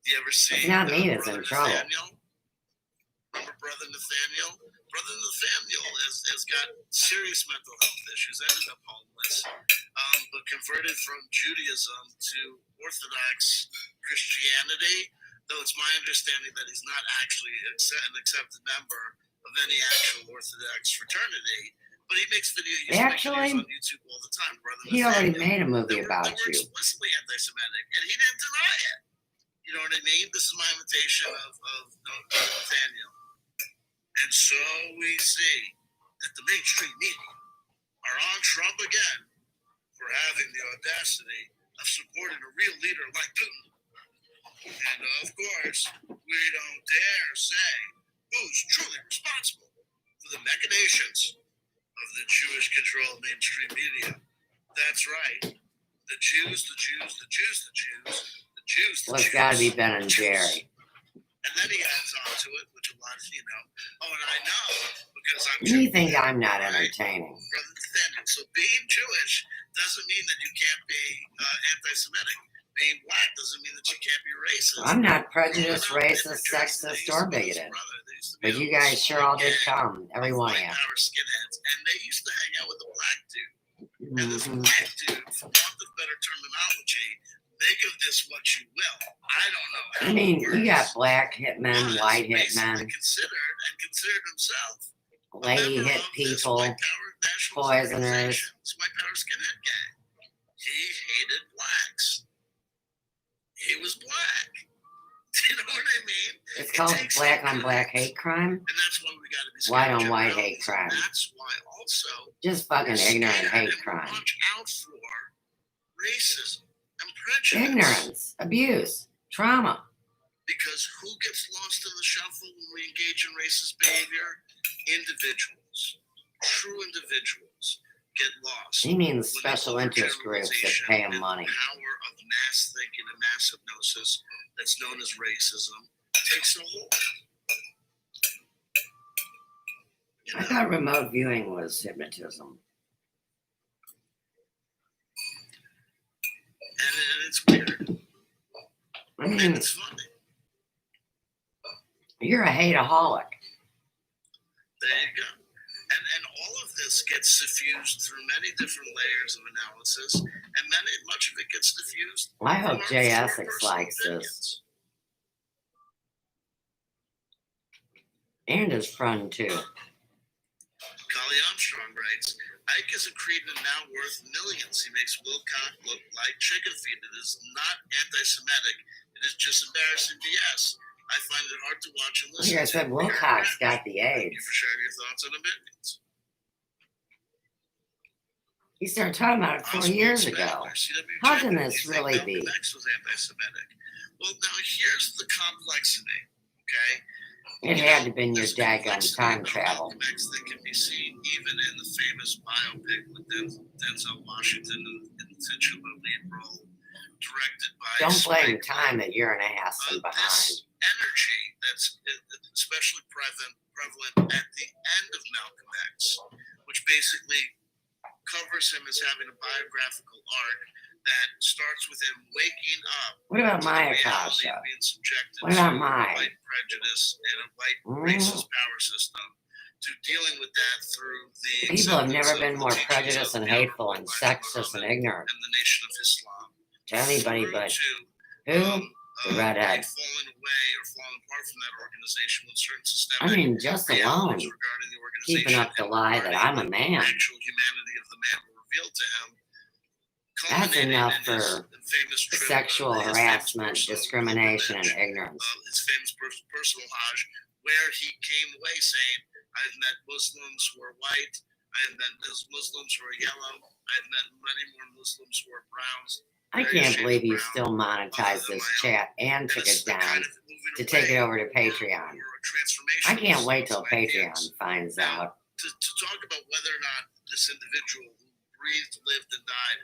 Do you ever see? it's not me that's Brother in trouble. Nathaniel? Remember Brother Nathaniel? Brother Nathaniel has got serious mental health issues. Ended up homeless, but converted from Judaism to Orthodox Christianity. Though it's my understanding that he's not actually an accepted member of any actual Orthodox fraternity. But he makes videos Actually, on YouTube all the time. Brother he already Nathaniel. made a movie That about were you. explicitly anti-Semitic, and he didn't deny it. You know what I mean? This is my invitation of Nathaniel. And so we see that the mainstream media are on Trump again for having the audacity of supporting a real leader like Putin. And of course, we don't dare say who's truly responsible for the machinations of the Jewish-controlled mainstream media. That's right. The Jews, the Jews, the Jews, the Jews, the Jews, the Well, it's Jews. got to be Ben and Jerry. And then he adds on to it, which a lot of, oh, and I know because I'm You Jewish. think I'm not entertaining? Brother Nathaniel. So being Jewish doesn't mean that you can't be anti-Semitic. Being black doesn't mean that you can't be racist. I'm not prejudiced, racist, sexist, or bigoted. But you guys sure all did come, every one of you. Power skinheads, and they used to hang out with the black dude. And this Mhm. black dude, for want of better terminology, make of this what you will. I don't know. I mean, you got black hitmen, white hitmen, considered himself lady hit people, poisoners. White power skinhead gang. He hated blacks. He was black. You know what I mean? It's called black on black hate crime. And that's why we got to be White on scared white of hate crime. That's why also Just fucking ignorant hate and crime. watch out for racism and prejudice. Ignorance, abuse, trauma. Because who gets lost in the shuffle when we engage in racist behavior? Individuals. True individuals get lost. He means when special the interest groups that pay him overgeneralization money. and the power of mass thinking and mass hypnosis that's known as racism takes a hold. I thought remote viewing was hypnotism. And it's weird. I And mean, it's funny. you're a hateaholic. There you go. And all of this gets suffused through many different layers of analysis, and much of it gets diffused. I hope from Jay our Essex personal likes this. opinions. And his friend, too. Collie Armstrong writes, Ike is a cretin and now worth millions. He makes Wilcock look like chicken feed. It is not anti-Semitic. It is just embarrassing BS. I find it hard to watch and listen. Like I said, Wilcock's got the Thank you AIDS. for sharing your thoughts and opinions. He started talking about it 4 years ago. How can this really be? Malcolm X was anti-Semitic. Well, now here's the complexity, okay? It had to have been your There's daggone complexity time about travel. Malcolm X that can be seen even in the famous biopic with Denzel Washington in the titular lead role, directed by Don't blame Spike time that you're an ass and behind. This energy that's especially prevalent at the end of Malcolm X, which basically covers him as having a biographical arc that starts with him waking up. What about to the Maya reality Kasha? of being subjected What about to Maya? white prejudice and a white racist power system, to dealing with that through the People have never acceptance been of more the teachings prejudiced of and the hateful Honorable and Elijah sexist and Muhammad ignorant and the Nation of Islam. to anybody Through but to, who? The redhead. falling away or falling apart from that organization with certain I systemic mean, just alone, realities regarding the organization keeping up the and lie that I'm a regarding man. the actual humanity of the man were revealed to him. That's culminating enough in for his famous trip, sexual his famous harassment, personal discrimination, and pilgrimage, ignorance. his famous personal Hajj, where he came away saying, I've met Muslims who are white, I've met Muslims who are yellow, I've met many more Muslims who are browns. I can't believe you still monetized this chat and took it down to take it over to Patreon. I can't wait till Patreon finds out. To talk about whether or not this individual who breathed, lived, and died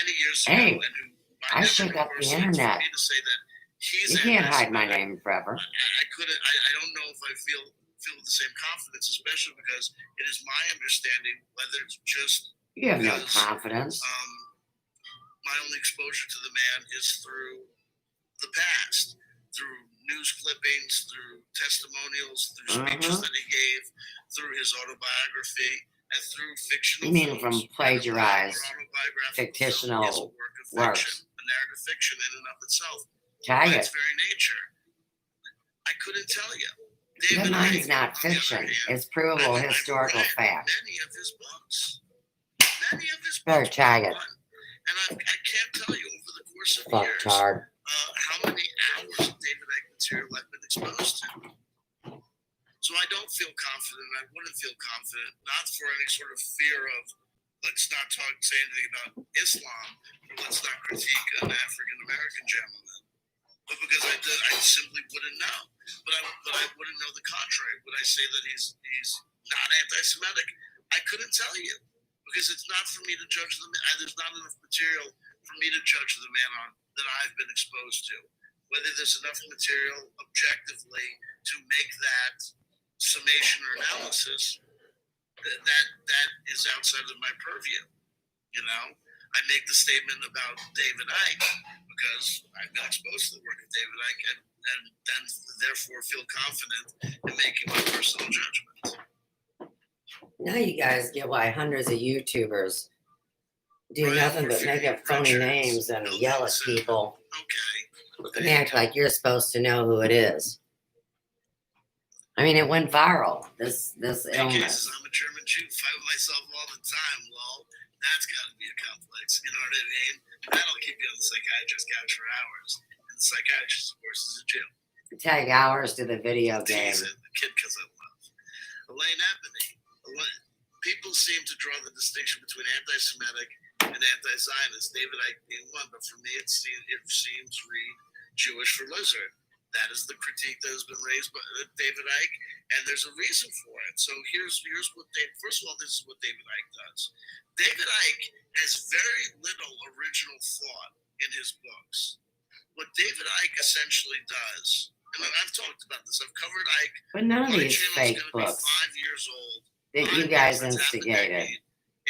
many years ago, Hey, and who I shook up the internet. For me to say that he's You can't hide my anti-Semitic, name forever. I couldn't. I don't know if I feel with the same confidence, especially because it is my understanding, whether it's just You have no because, confidence. my only exposure to the man is through the past, through news clippings, through testimonials, through speeches that he gave, through his autobiography, and through fictional. You mean films, from plagiarized fictional film is a work of works. fiction, a narrative fiction in and of itself. Tag By it. its very nature, I couldn't tell you. But David mine's Icke, not on the other fiction. hand, It's provable I've historical read fact. Many of his books. Many of his Better books. tag it. And I can't tell you over the course of Fuck years tard. how many hours of David Icke material I've been exposed to. So I don't feel confident. I wouldn't feel confident, not for any sort of fear of let's not say anything about Islam, or let's not critique an African American gentleman, but because I simply wouldn't know. But I wouldn't know the contrary. Would I say that he's not anti-Semitic? I couldn't tell you because it's not for me to judge the man. There's not enough material for me to judge the man on that I've been exposed to. Whether there's enough material objectively to make that summation or analysis, that is outside of my purview. You know, I make the statement about David Icke because I've been exposed to the work of David Icke and then therefore feel confident in making my personal judgment. Now you guys get why hundreds of YouTubers do Right, nothing but or make up phony names and yell at people Okay. and act like you're supposed to know who it is. I mean, it went viral, this illness. I'm a German Jew, fight with myself all the time, lol. That's got to be a complex, you know what I mean? That'll keep you on the psychiatrist couch for hours. And the psychiatrist, of course, is a Jew. Tag hours to the video game. The kid because I love. Elaine Ebony. People seem to draw the distinction between anti-Semitic and anti-Zionist. David Icke being one, but for me, it seems read Jewish for lizard. That is the critique that has been raised by David Icke, and there's a reason for it. So here's what first of all, this is what David Icke does. David Icke has very little original thought in his books. What David Icke essentially does, and I've talked about this, I've covered Icke. But none of My these channel's fake gonna books be 5 years old. that you guys instigated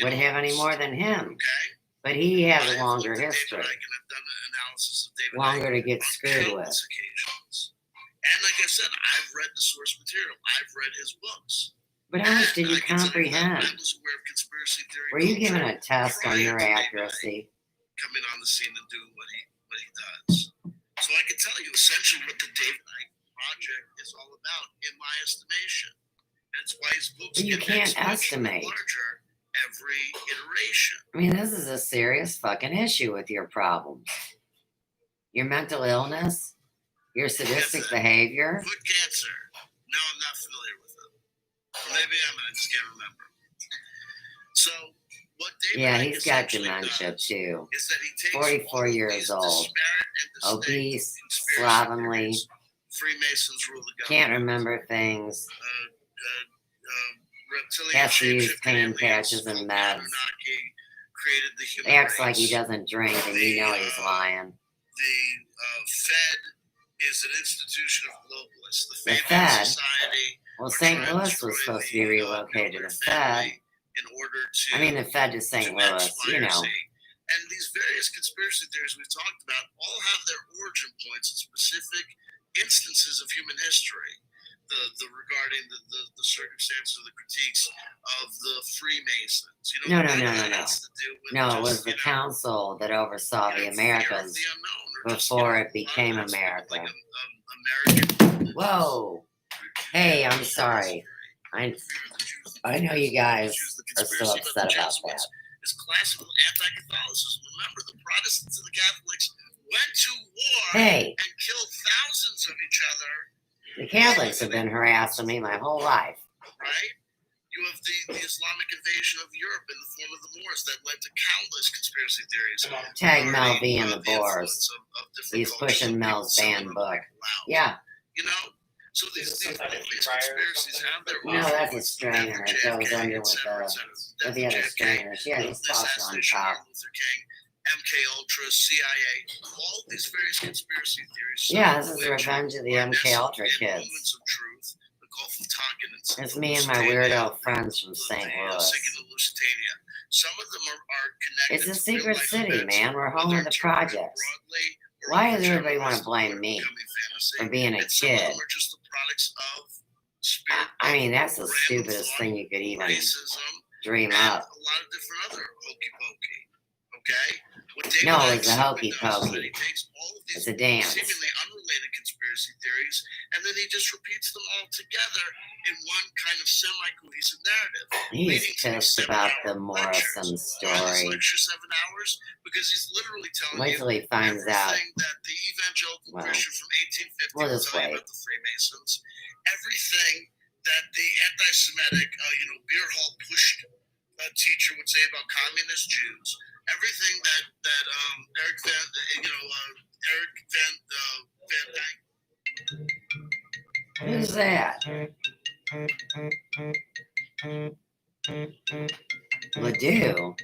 would have any more than him. Okay. But he has a I've longer looked at history, David Icke and I've done an analysis of David longer Icke to get on screwed with. countless occasions. And like I said, I've read the source material. I've read his books. But how much did you I consider that comprehend? I was aware of conspiracy theory. Were you given culture a test on prior your to David Icke accuracy? coming on the scene and doing what he does? So I can tell you essentially what the David Icke project is all about, in my estimation. And it's why his books But you get can't exponentially estimate. larger every iteration. I mean, this is a serious fucking issue with your problems. Your mental illness, your sadistic behavior. Foot cancer. No, I'm not familiar with it. Or maybe I am, and I just can't remember. So What David Yeah, Icke he's got essentially dementia does too. is that he takes 44 all of years these old. disparate and distinct Obese, conspiracy slovenly, theories. Freemasons rule the government. can't remember things. Reptilian Has to use shapeshifting pain aliens, patches and meds. Anunnaki created the human Acts like he race. doesn't drink, and you know he's lying. The Fed is an institution of globalists. The The Faith Fed? Society. Well, are St. trying to Louis destroy was supposed to be the, relocated to nuclear the Fed. family in order to. I mean, the Fed to St. Louis, you know. And these various conspiracy theories we've talked about all have their origin points in specific instances of human history. The regarding the circumstances or the critiques of the Freemasons. You know, No. has to do with No, it just, was the council that oversaw the Americas before it became America. American. Whoa. Hey, I'm sorry. I know you guys are so upset about that. Is classical anti-Catholicism. Remember, the Protestants and the Catholics went to war Hey, and killed thousands of each other. the Catholics have been harassing me my whole life. Right? You have the Islamic invasion of Europe in the form of the Moors that led to countless conspiracy theories. Tag Mel V and the Boers. influence of different He's cultures pushing that Mel's people banned book. allow. Yeah. You know? So these conspiracies have their No, that's a strainer. It goes under with the other strainers. Yeah, he's tossed on top. Luther King, MK Ultra, CIA, all these various conspiracy theories. Yeah, this is Revenge of the MK Ultra kids. Moments of truth, the Gulf of Tonkin and It's me and my weirdo friends from St. Louis. Some of them are connected. It's a secret city, man. We're home of the projects. Why does everybody want to blame me for being a kid? I mean, that's the stupidest thing you could even dream up. A lot of different other hokey pokey. Okay? No, it's a hokey pokey. It's a dance. Seemingly unrelated conspiracy theories, and then he just repeats them all together in one kind of semi-cohesive narrative. He's pissed about the Morrison story. Lecture 7 hours because he's literally telling Wait till he finds out. everything that the evangelical Christian from 1850 We'll will just tell you wait. about the Freemasons, everything that the anti-Semitic, beer hall pushed teacher would say about communist Jews, everything that Eric Van Dyke. Who's that? Ladue?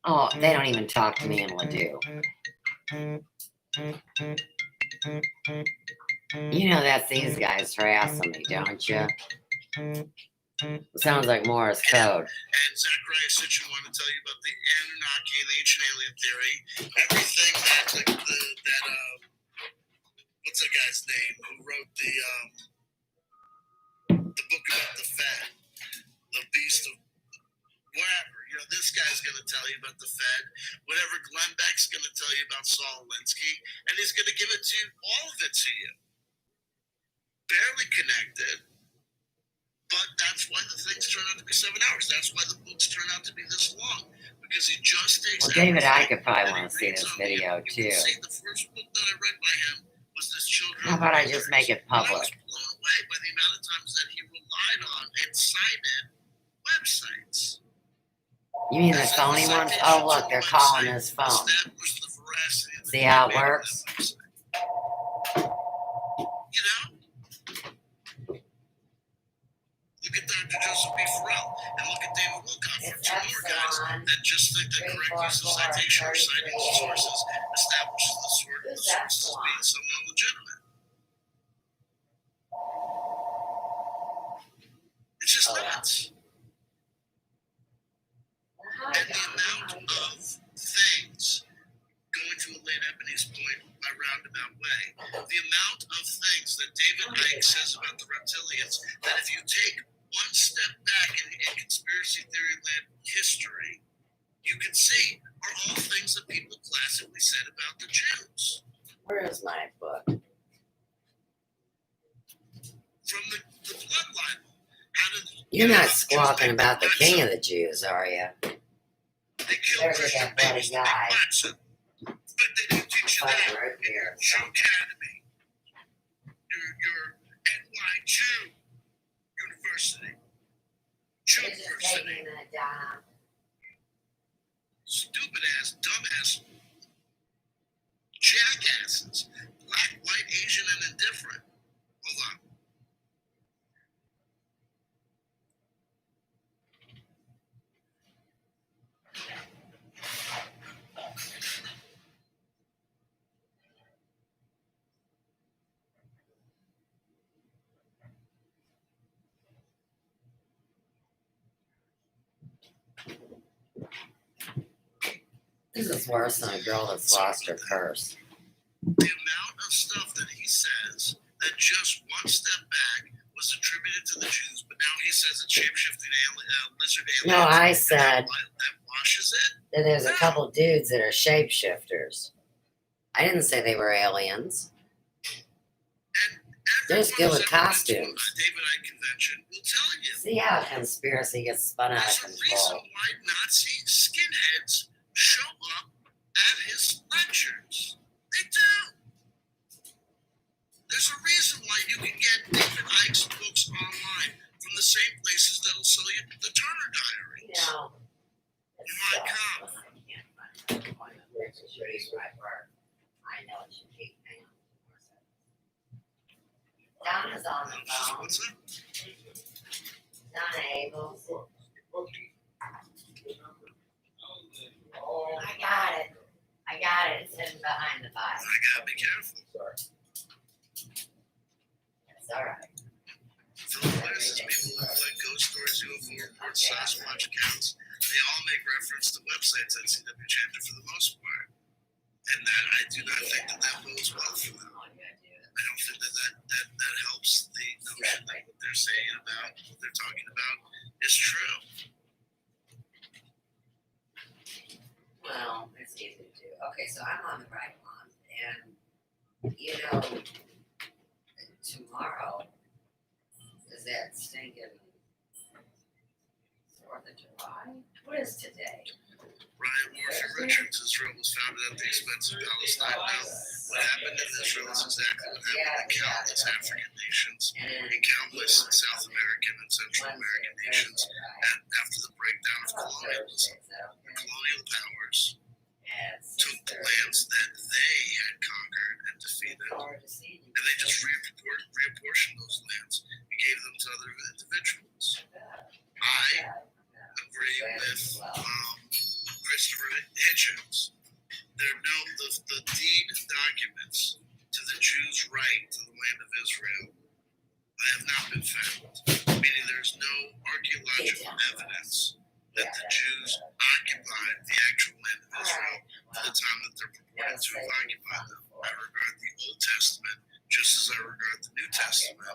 Oh, they don't even talk to me in Ladue. You know that's these guys harassing me, don't you? Sounds like Morse code. And Zachariah Sitchin wanted to tell you about the Anunnaki and the ancient alien theory. Everything that what's that guy's name who wrote the book about the Fed, the beast of whatever. This guy's going to tell you about the Fed. Whatever Glenn Beck's going to tell you about Saul Alinsky, and he's going to give it to you, all of it to you. Barely connected. But that's why the things turn out to be 7 hours. That's why the books turn out to be this long. Because he just takes. Well, David Icke could probably want to see this video too. See, the first book that I read by him was this Children. How about I just make it I was public? blown away by the amount of times that he relied on and cited websites. You mean the phony ones? Oh, look, they're calling his phone. Established the veracity of the See how it data works? on that website. Look at Dr. Joseph B. Farrell and look at David Wilcock. Two more guys that just think that correct use of citation or citing sources establishes the sources being somewhat legitimate. It's just nuts. And the amount of things, going to Elaine Ebony's point by roundabout way, the amount of things that David Icke says about the reptilians, that if you take one step back in conspiracy theory land history, you can see are all things that people classically said about the Jews. Where is my book? From the bloodline. You're not squawking about the king of the Jews, are you? They killed There's Christian that bloody babies like guy. Watson. But they didn't teach you that Right in here. your academy. Your NY Jew University. Jew University. biases. Black, white, Asian, and indifferent. Hold on. This is worse than a girl that's lost her purse. The amount of stuff that he says that just one step back was attributed to the Jews, but now he says it's shapeshifting lizard aliens. No, I said that washes it. that there's a couple dudes that are shapeshifters. I didn't say they were aliens. And They're just good with everyone who's ever been to costumes. a David Icke convention will tell you. See how a conspiracy gets spun out There's of a reason control. why Nazi skinheads show up at his lectures. They do. There's a reason why you can get David Icke's books online from the same places that'll sell you the Turner Diaries. No. You might come. I know it should be. Donna's on the phone. What's that? Donna Abel. Oh, I got it. It's hidden behind the bike. I gotta be careful. It's all right. Philip Glass says people who play ghost stories, UFO reports, Sasquatch accounts, they all make reference to websites at CW Chapter for the most part. And that I do not think that bodes well for them. I don't think that helps the notion that what they're saying about what they're talking about is true. Well, it's easy to do. Okay, so I'm on the right one. And, you know, tomorrow is that stinking 4th of July? What is today? Ryan Morphy Richards, Israel was founded at the expense of Palestine. Now, what happened in Israel is exactly what happened in countless African nations and countless South American and Central American nations after the breakdown of colonialism. The colonial powers took the lands that they had conquered and defeated, and they just reapportioned those lands and gave them to other individuals. I agree with Christopher Hitchens. The deed documents to the Jews' right to the land of Israel have not been found, meaning there's no archaeological evidence that the Jews occupied the actual land of Israel at the time that they're purported to have occupied them. I regard the Old Testament just as I regard the New Testament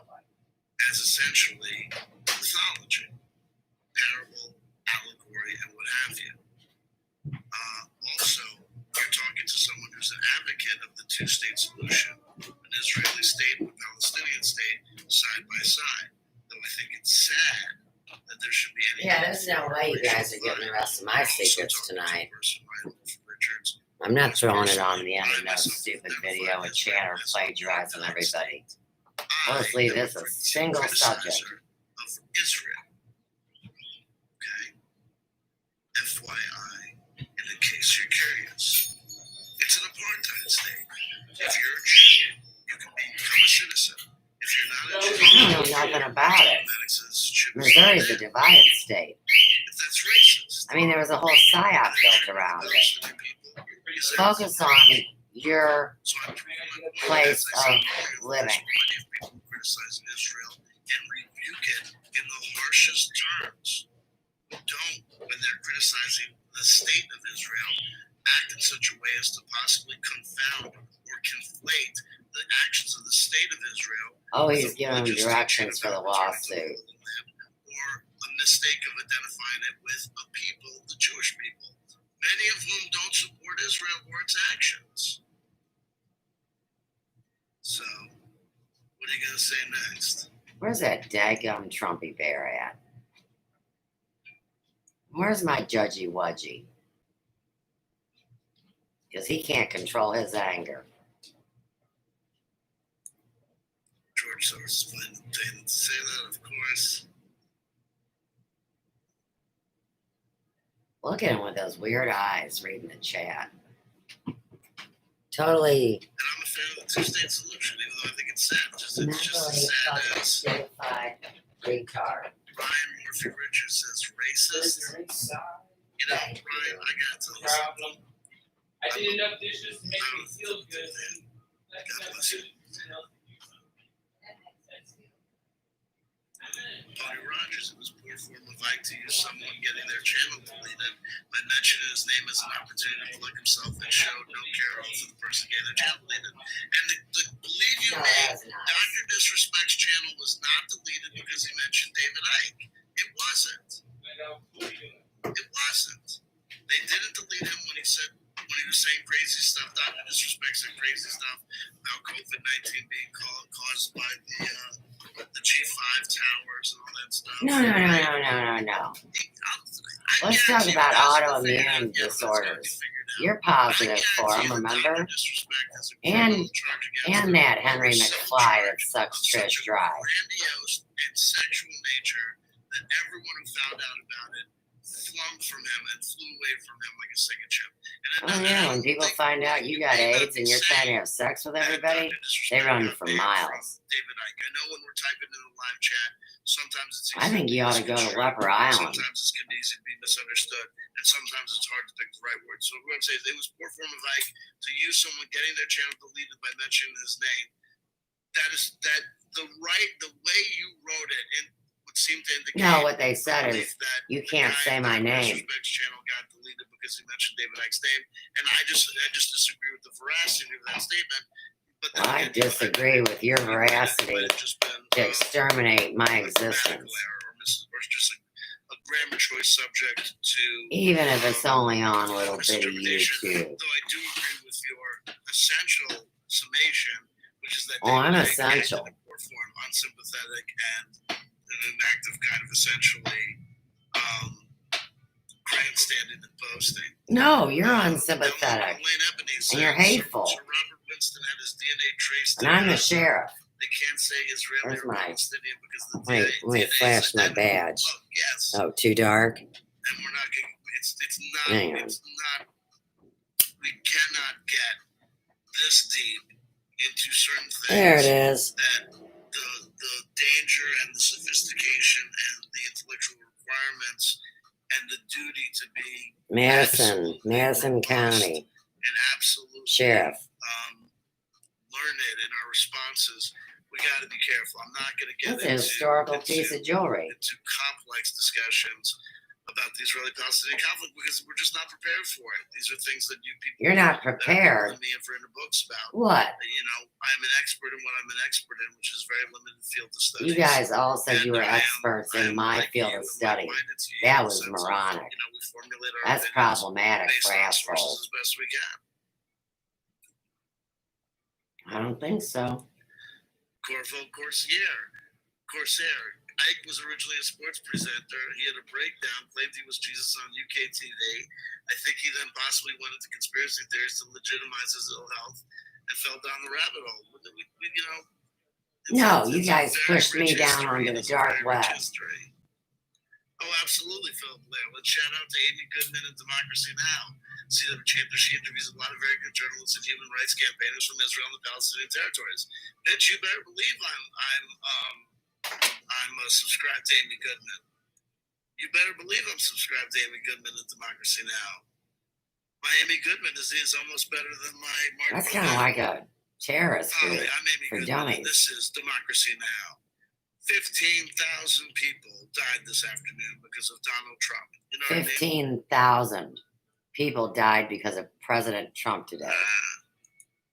as essentially mythology, parable, allegory, and what have you. Also, you're talking to someone who's an advocate of the two-state solution, an Israeli state and a Palestinian state side by side. Though I think it's sad that there should be any. Yeah, there's no way you guys are getting the rest of my secrets tonight. I'm not throwing it on the end of no stupid video and chatter plagiarizing everybody. Let's leave this a single subject. Of Israel. Okay. FYI, in case you're curious, it's an apartheid state. If you're a Jew, you can become a citizen. If you're not a Jew, I don't know nothing about it. Missouri's a divided state. If that's racist. I mean, there was a whole psyop built around it. Focus on your place of living. People criticizing Israel and rebuke it in the harshest terms. Don't, when they're criticizing the state of Israel, act in such a way as to possibly confound or conflate the actions of the state of Israel. Oh, he's giving them directions for the lawsuit. Or a mistake of identifying it with a people, the Jewish people, many of whom don't support Israel or its actions. So, what are you going to say next? Where's that daggum Trumpy bear at? Where's my judgy wudgy? Because he can't control his anger. George Soros didn't say that, of course. Look at him with those weird eyes reading the chat. Totally And I'm a fan of the two-state solution, even though I think it's sad. It's just as sad as certified retard. Brian Murphy Richards says racist. You know, Thank Brian, you. I got to listen. Problem. I did enough dishes to make me feel good. That's God enough bless you. dishes enough to do something. Tony Rogers, it was poor form of Ike to use someone getting their channel deleted by mentioning his name as an opportunity to plug himself and showed no care for the person getting their channel deleted. And believe you No, me, that's nice. Dr. Disrespect's channel was not deleted because he mentioned David Icke. It wasn't. It wasn't. They didn't delete him when he was saying crazy stuff. Dr. Disrespect said crazy stuff about COVID-19 being caused by the G5 towers and all that stuff. No. Let's talk about autoimmune disorders. You're positive for them, remember? And that Henry McFly that sucks Trish dry. Grandiose and sexual nature that everyone who found out about it flung from him and flew away from him like a sinking ship. Oh yeah, when people find out you got AIDS and you're trying to have sex with everybody, they run for miles. David Icke, I know when we're typing in the live chat, sometimes it's I think you ought to go to Leper Island. Sometimes it's easy to be misunderstood, and sometimes it's hard to pick the right word. So what I'm saying is it was poor form of Ike to use someone getting their channel deleted by mentioning his name. The way you wrote it, and would seem to indicate. No, what they said is, you can't say my name. Disrespect's channel got deleted because he mentioned David Icke's name, and I just disagree with the veracity of that statement. But Well, I disagree with your veracity to exterminate my existence. Or just a grammar choice subject to. Even if it's only on little bitty misinterpretation. YouTube. Though I do agree with your essential summation, which is that. Oh, I'm David Icke essential. acted in poor form, unsympathetic, and an act of kind of essentially grandstanding and boasting. No, you're unsympathetic. And you're hateful. Sir Robert Winston had his DNA traced. And I'm the sheriff. They can't say Israeli Where's or my- Palestinian because the Wait, let me DNA is flash my identical. badge. Look, yes, Oh, too dark? and we're not getting. It's not. Hang on. It's not. We cannot get this deep into certain things. There it is. That the danger and the sophistication and the intellectual requirements and the duty to be Madison County and absolute Sheriff. learned in our responses. We got to be careful. I'm not going to get That's a historical piece of jewelry. into complex discussions about the Israeli-Palestinian conflict because we're just not prepared for it. These are things that you people. You're not that prepared. me have written books about. What? You know, I'm an expert in what I'm an expert in, which is very limited field of studies. You guys all said And you were I am- experts I in am my like field you of and study. like-minded to you That in the was sense of, moronic. You know, we formulate our That's opinions problematic based for on sources assholes. as best we can. I don't think so. Corsair. Ike was originally a sports presenter. He had a breakdown, claimed he was Jesus on UK TV. I think he then possibly went into conspiracy theories to legitimize his ill health and fell down the rabbit hole. No, you it's a guys very pushed me rich down history. onto the It's a dark very rich web. history. Oh, absolutely, Philip Blair. Let's shout out to Amy Goodman and Democracy Now! See them chapter. She interviews a lot of very good journalists and human rights campaigners from Israel and the Palestinian territories. Bitch, you better believe I'm subscribed to Amy Goodman. You better believe I'm subscribed to Amy Goodman and Democracy Now! My Amy Goodman is almost better than my Martin. That's kind of like a terrorist Hi, group. I'm Amy for Goodman. dummies. And this is Democracy Now! 15,000 people died this afternoon because of Donald Trump. You know what I mean? 15,000 people died because of President Trump today.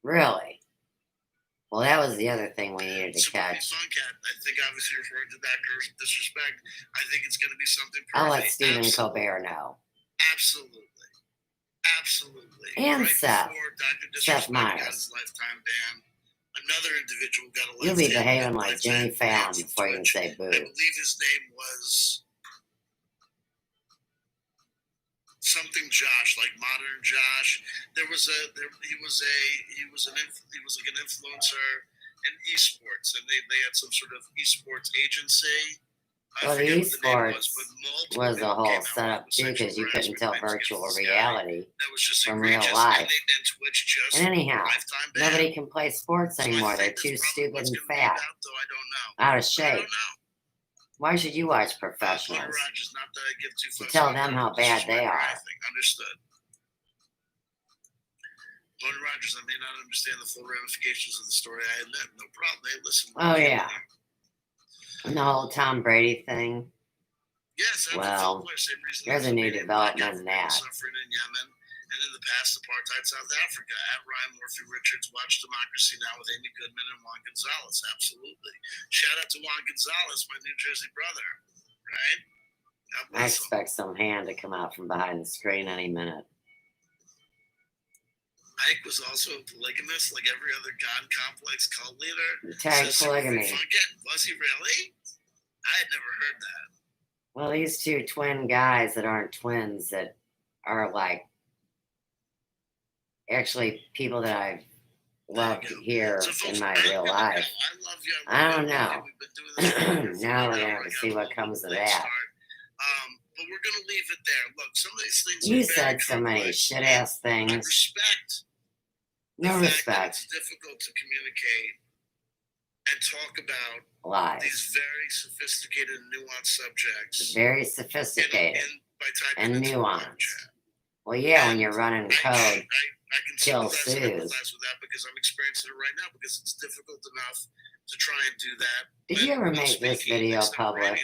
Really? Well, that was the other thing we needed to catch. Funcat, I think obviously referring to Dr. Disrespect. I think it's going to be something. I'll let Stephen Colbert know. Absolutely. And right Seth. before Dr. Seth Disrespect got Meyers. his lifetime ban, another individual got a lifetime. You'll be behaving like Jimmy lifetime ban Fallon from before you can Twitch. say I boo. believe his name was something Josh, like modern Josh. He was like an influencer in esports, and they had some sort of esports agency. Well, the forget what the name esports but multiple was a people whole came out setup with too, sexual because you couldn't harassment tell claims virtual against this guy. reality That was just from real egregious, life. and Twitch just And anyhow, lifetime ban. nobody can play sports So I anymore. They're think too that's probably stupid what's and gonna leave fat, out, though I don't know. out of I don't shape. know. Why should you watch Tony professionals? Rogers, not that I give two To fucks tell about them how this bad is they my are. thing. Understood. Tony Rogers, I may not understand the full ramifications of the story. I admit, no problem. Hey, listen. Oh, yeah. And the whole Tom Brady thing. Yes, Well, there's a new development in that. Suffering in Yemen, and in the past, apartheid South Africa. At Ryan Murphy Richards, watch Democracy Now! With Amy Goodman and Juan Gonzalez. Absolutely. Shout out to Juan Gonzalez, my New Jersey brother. Right? God I bless him. expect some hand to come out from behind the screen any minute. Ike was also a polygamist, like every other God complex cult leader. Tag So polygamy. Was he really? I had never heard that. Well, these two twin guys that aren't twins, that are like actually people that I've loved here in my real life. I love you. I don't know. We've been doing this for over Now we're an gonna hour. have to I see got what a comes of late that. start. But we're gonna leave it there. Look, some of these things. You are very said so many complex. shit ass I things. respect No the fact that respect. it's difficult to communicate and talk about Lies. these very sophisticated and nuanced subjects. Very sophisticated By typing and into a live nuanced. chat. Well, yeah, when you're running code, I can kill sympathize and Suze. empathize with that because I'm experiencing it right now because it's difficult enough to try and do that. Did you ever make this video public?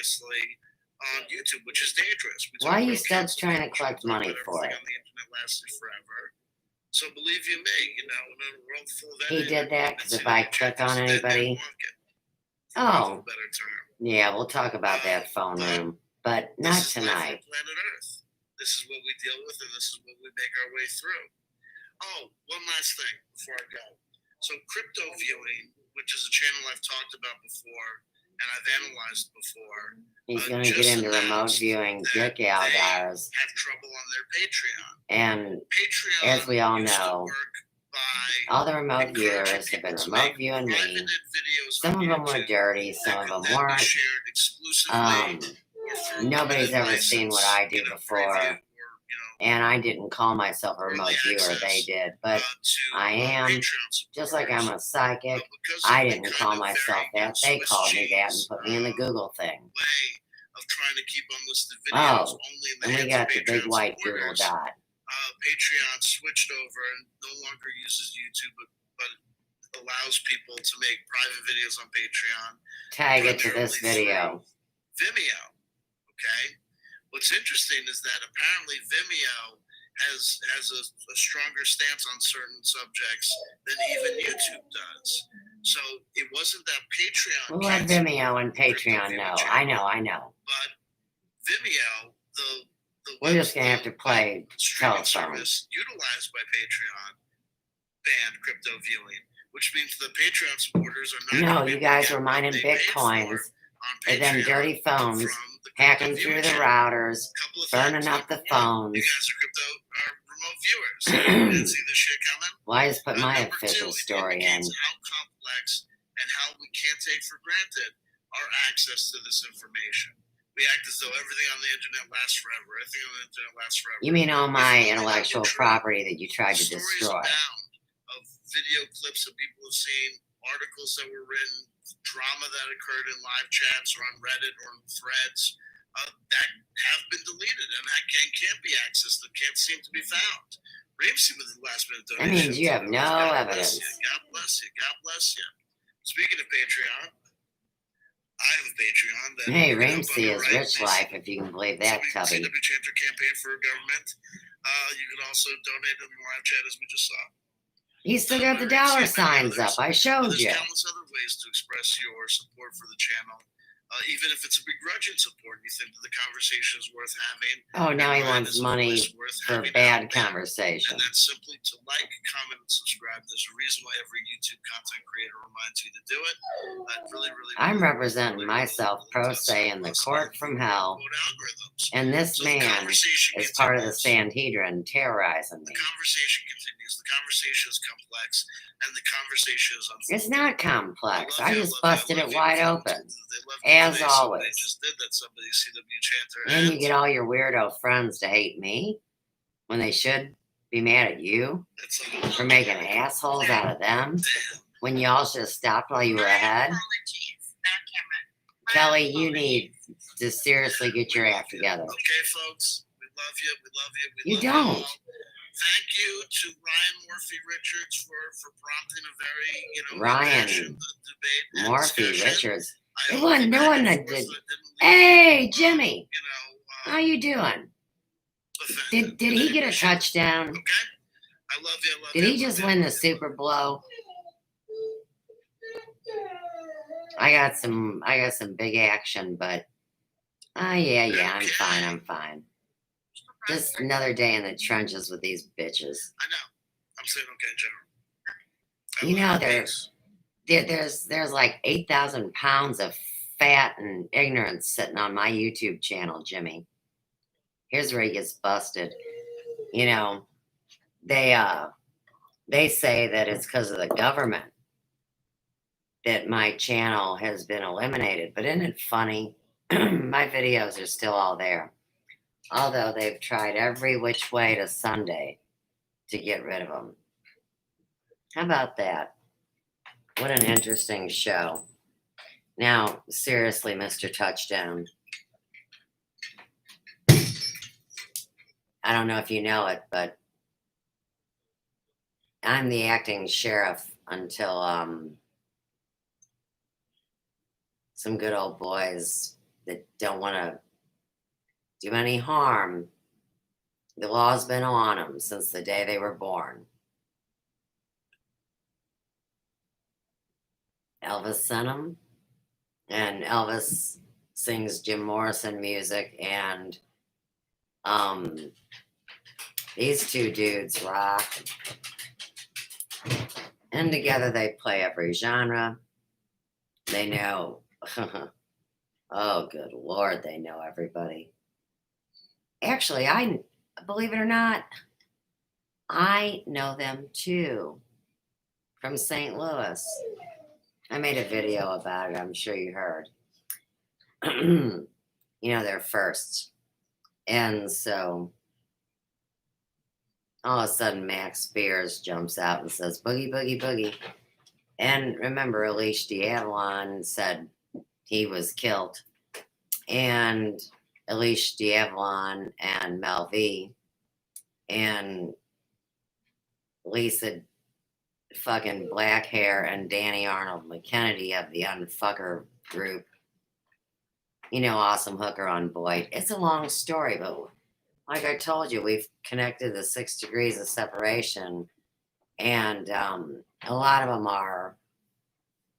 On YouTube, which is dangerous. Why are you still trying to collect money for it? On the internet lasted forever. So believe you me, in a world full of He did that because if I click on anybody, oh, better term. yeah, we'll talk about that phone room, but not This is life on tonight. planet Earth. This is what we deal with, and this is what we make our way through. Oh, one last thing before I go. So crypto viewing, which is a channel I've talked about before and I've analyzed before, He's going to get into remote viewing dick aldars. have trouble on their Patreon. And Patreon, as we all used to know, work by all the remote encouraging viewers have people been to remote make viewing me. private videos Some on of them were YouTube dirty, some that of could them then be weren't. shared exclusively or for a Nobody's limited ever seen what license, I do get a before. preview or, And I didn't call myself a remote early viewer, access, they did. But to, I am, Patreon just like I'm a supporters. psychic, But because I of the didn't kind call of myself very that. They Swiss called me that and cheese, put me in the Google thing. way of trying to keep unlisted Oh, videos only in the And we hands got of the big Patreon white Google supporters. dot. Patreon switched over and no longer uses YouTube, but allows people to make private videos on Patreon. Tag it to this video. Vimeo. Okay. What's interesting is that apparently Vimeo has a stronger stance on certain subjects than even YouTube does. So it wasn't that Patreon. We'll let Vimeo and Patreon know. I know. But Vimeo, the We're just going to have to play streaming telephone. service utilized by Patreon banned crypto viewing, which means the Patreon supporters are not. No, gonna be you able to guys get were what mining they paid bitcoins for on and then Patreon dirty phones, from the hacking crypto through viewing the channel. routers, Couple of burning things. up the Number one, phones. you guys are remote viewers. You didn't see this shit coming. Why just put my Number official two, it story in? indicates how complex and how we can't take for granted our access to this information. We act as though everything on the internet lasts forever. Everything on the internet lasts forever. You mean all If my only that intellectual were true. property that you tried to Stories destroy? abound of video clips that people have seen, articles that were written, drama that occurred in live chats or on Reddit or in threads that have been deleted and that can't be accessed, that can't seem to be found. Ramsey with the last minute That donation. means you have no God bless evidence. you. God bless you. God bless you. Speaking of Patreon, I have a Patreon. That Hey, you can help Ramsey is underwrite rich this. life, if you can believe that, Tubby. CW Chanter campaign for government. You can also donate in the live chat as we just saw. You still got the dollar signs up. I showed There's you. countless other ways to express your support for the channel. Even if it's a begrudging support, you think that the conversation is worth having. Oh, now he and wants is a money voice worth for having bad out there. conversation. And that's simply to like, comment, and subscribe. There's a reason why every YouTube content creator reminds you to do it. I'm representing myself pro se in the court from hell, and this man is part of the Sanhedrin terrorizing me. The conversation continues. The conversation is complex, and the conversation is unfolding. It's not complex. I just love you, busted it love you. wide They open. love you. As yesterday, somebody always. just did that. Somebody CW chanter. And you get all your weirdo friends to hate me when they should be mad at you for making assholes out of them when y'all should have stopped while you were ahead. Kelly, you need to seriously get your act together. Okay, folks. We love you. We love you. We You love don't. You all. Thank you to Ryan Morphy Richards for prompting a very, Ryan impassioned debate. and Morphy discussion. Richards. I It hope wasn't the no back one and that forth did. didn't leave Hey, you, Jimmy, how you doing? offended. Did he get a touchdown? Okay. I love you. I love Did you. he just win the Super Bowl? I got some big action, but yeah, I'm fine. Just another day in the trenches with these bitches. I know. I'm saying okay in general. You know, there's like 8,000 pounds of fat and ignorance sitting on my YouTube channel, Jimmy. Here's where he gets busted. You know, they say that it's because of the government that my channel has been eliminated. But isn't it funny? My videos are still all there. Although they've tried every which way to Sunday to get rid of them. How about that? What an interesting show. Now, seriously, Mr. Touchdown. I don't know if you know it, but I'm the acting sheriff until some good old boys that don't want to do any harm. The law's been on them since the day they were born. Elvis sent them, and Elvis sings Jim Morrison music, and these two dudes rock. And together they play every genre. They know, oh, good Lord, they know everybody. Actually, I believe it or not, I know them too from St. Louis. I made a video about it. I'm sure you heard. You know, they're firsts. And so all of a sudden, Max Spears jumps out and says, boogie, boogie, boogie. And remember, Elise D'Avalon said he was killed. And Elise D'Avalon and Mel V and Lisa fucking Black Hair and Danny Arnold McKennedy of the Unfucker group. You know, Awesome Hooker on Boyd. It's a long story, but like I told you, we've connected the 6 degrees of separation, and a lot of them are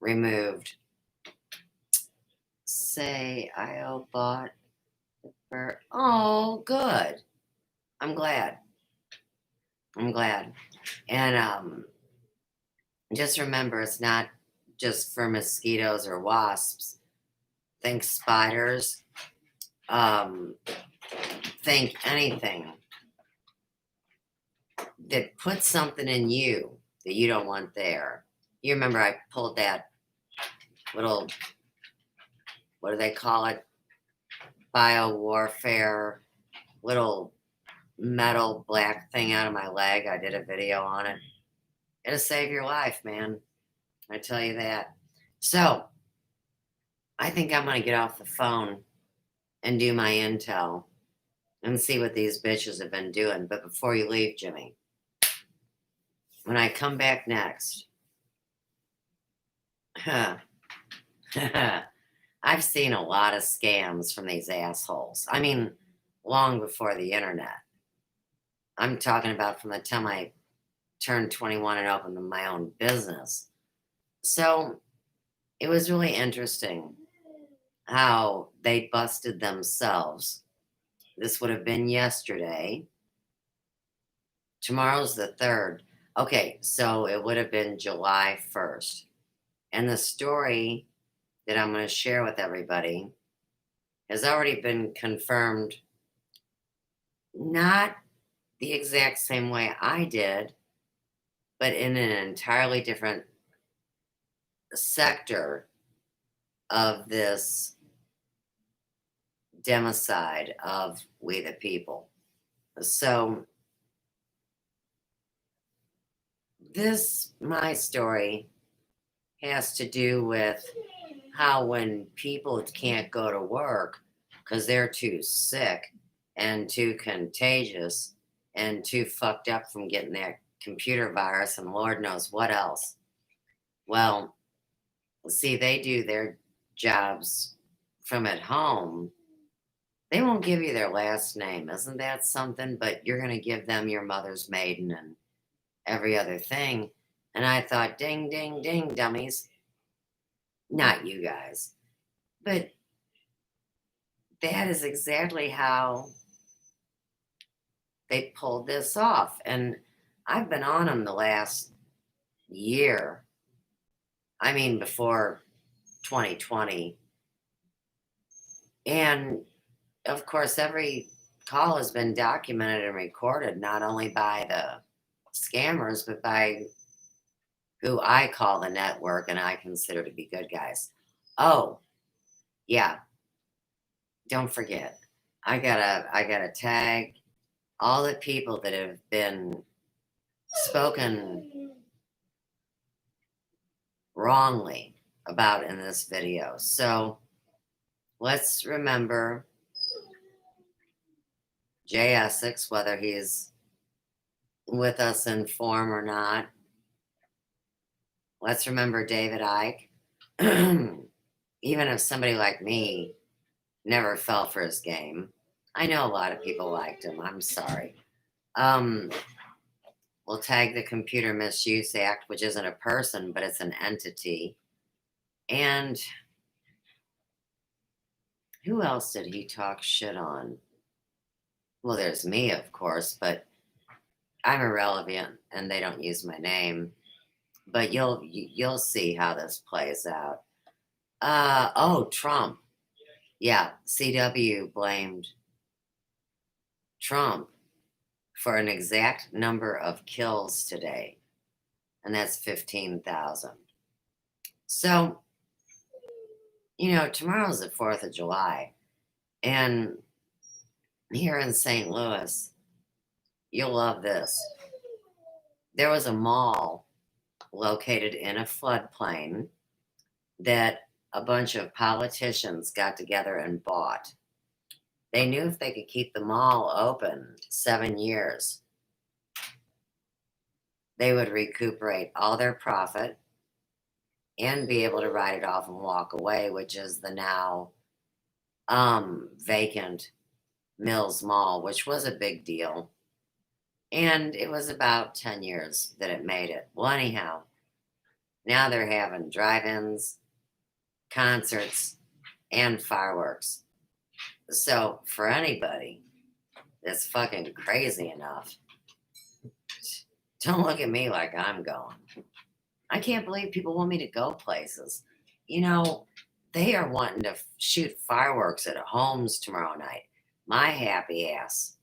removed. Say, I bought for. Oh, good. I'm glad. And just remember, it's not just for mosquitoes or wasps. Think spiders. Think anything that puts something in you that you don't want there. You remember I pulled that little, what do they call it? Biowarfare, little metal black thing out of my leg. I did a video on it. It'll save your life, man. I tell you that. So, I think I'm going to get off the phone and do my intel and see what these bitches have been doing. But before you leave, Jimmy, when I come back next, I've seen a lot of scams from these assholes. I mean, long before the internet. I'm talking about from the time I turned 21 and opened my own business. So it was really interesting how they busted themselves. This would have been yesterday. Tomorrow's the 3rd. Okay, so it would have been July 1st. And the story that I'm going to share with everybody has already been confirmed, not the exact same way I did, but in an entirely different sector of this democide of we the people. So my story has to do with how when people can't go to work because they're too sick and too contagious and too fucked up from getting that computer virus and Lord knows what else. Well, see, they do their jobs from at home. They won't give you their last name. Isn't that something? But you're going to give them your mother's maiden and every other thing. And I thought, ding, ding, ding, dummies. Not you guys. But that is exactly how they pulled this off. And I've been on them the last year. I mean, before 2020. And of course, every call has been documented and recorded, not only by the scammers, but by who I call the network and I consider to be good guys. Oh, yeah. Don't forget. I gotta tag all the people that have been spoken wrongly about in this video. So let's remember Jay Essex, whether he's with us in form or not. Let's remember David Icke. Even if somebody like me never fell for his game, I know a lot of people liked him. I'm sorry. We'll tag the Computer Misuse Act, which isn't a person, but it's an entity. And who else did he talk shit on? Well, there's me, of course, but I'm irrelevant and they don't use my name. But you'll see how this plays out. Trump. Yeah, CW blamed Trump for an exact number of kills today, and that's 15,000. So, tomorrow's the 4th of July, and here in St. Louis, you'll love this. There was a mall located in a floodplain that a bunch of politicians got together and bought. They knew if they could keep the mall open 7 years, they would recuperate all their profit and be able to write it off and walk away, which is the now vacant Mills Mall, which was a big deal. And it was about 10 years that it made it. Well, anyhow, now they're having drive-ins, concerts, and fireworks. So for anybody that's fucking crazy enough, don't look at me like I'm going. I can't believe people want me to go places. They are wanting to shoot fireworks at homes tomorrow night. My happy ass.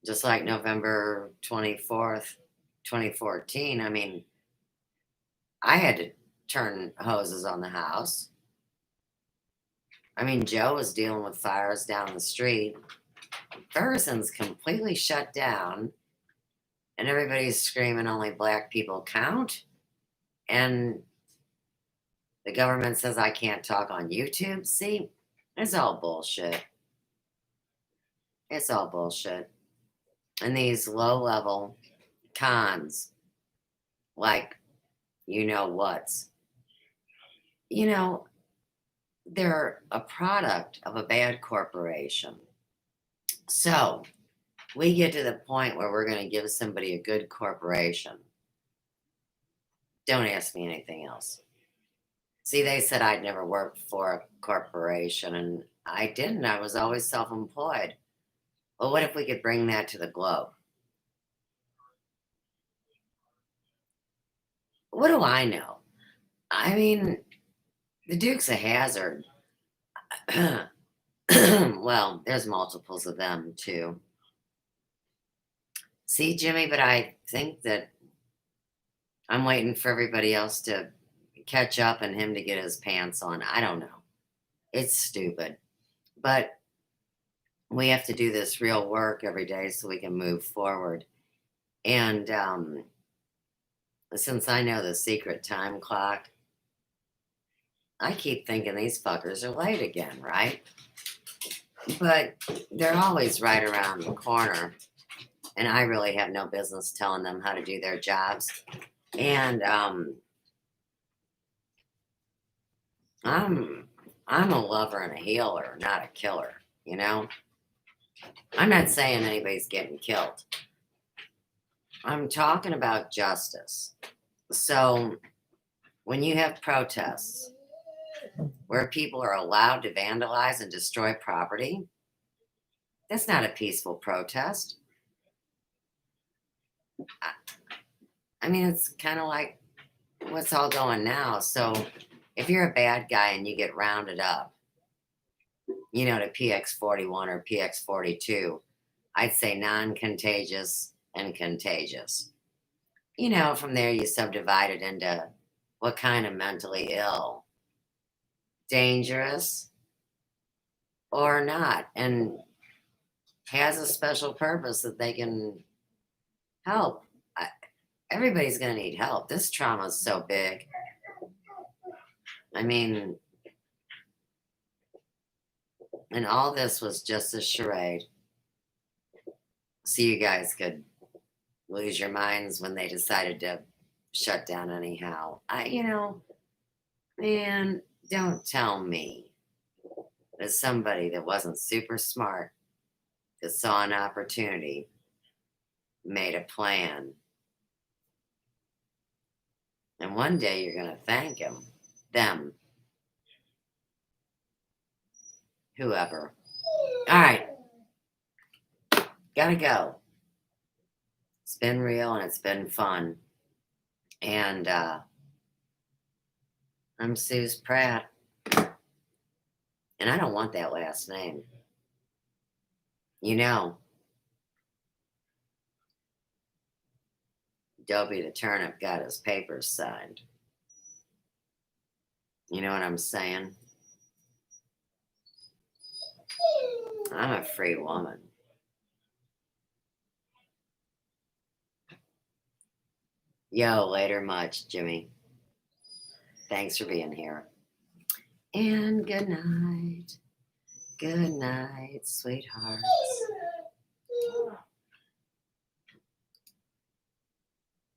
Just like November 24th, 2014. I mean, I had to turn hoses on the house. I mean, Joe was dealing with fires down the street. Ferguson's completely shut down, and everybody's screaming only black people count. And the government says I can't talk on YouTube. See, it's all bullshit. It's all bullshit. And these low-level cons, like what's, they're a product of a bad corporation. So we get to the point where we're going to give somebody a good corporation. Don't ask me anything else. See, they said I'd never worked for a corporation, and I didn't. I was always self-employed. Well, what if we could bring that to the globe? What do I know? I mean, the Dukes of Hazzard. Well, there's multiples of them too. See, Jimmy, but I think that I'm waiting for everybody else to catch up and him to get his pants on. I don't know. It's stupid. But we have to do this real work every day so we can move forward. And since I know the secret time clock, I keep thinking these fuckers are late again, right? But they're always right around the corner. And I really have no business telling them how to do their jobs. And I'm a lover and a healer, not a killer, you know? I'm not saying anybody's getting killed. I'm talking about justice. So when you have protests where people are allowed to vandalize and destroy property, that's not a peaceful protest. I mean, it's kind of like what's all going now. So if you're a bad guy and you get rounded up, you know, to PX41 or PX42, I'd say non-contagious and contagious. You know, from there you subdivide it into what kind of mentally ill, dangerous, or not, and has a special purpose that they can help. Everybody's going to need help. This trauma is so big. I mean, and all this was just a charade. So you guys could lose your minds when they decided to shut down anyhow. Man, don't tell me that somebody that wasn't super smart, that saw an opportunity, made a plan. And one day you're going to thank them, whoever. All right. Gotta go. It's been real and it's been fun. And I'm Suze Pratt. And I don't want that last name. You know, Dopey the Turnip got his papers signed. You know what I'm saying? I'm a free woman. Yo, later much, Jimmy. Thanks for being here. And good night. Good night, sweethearts.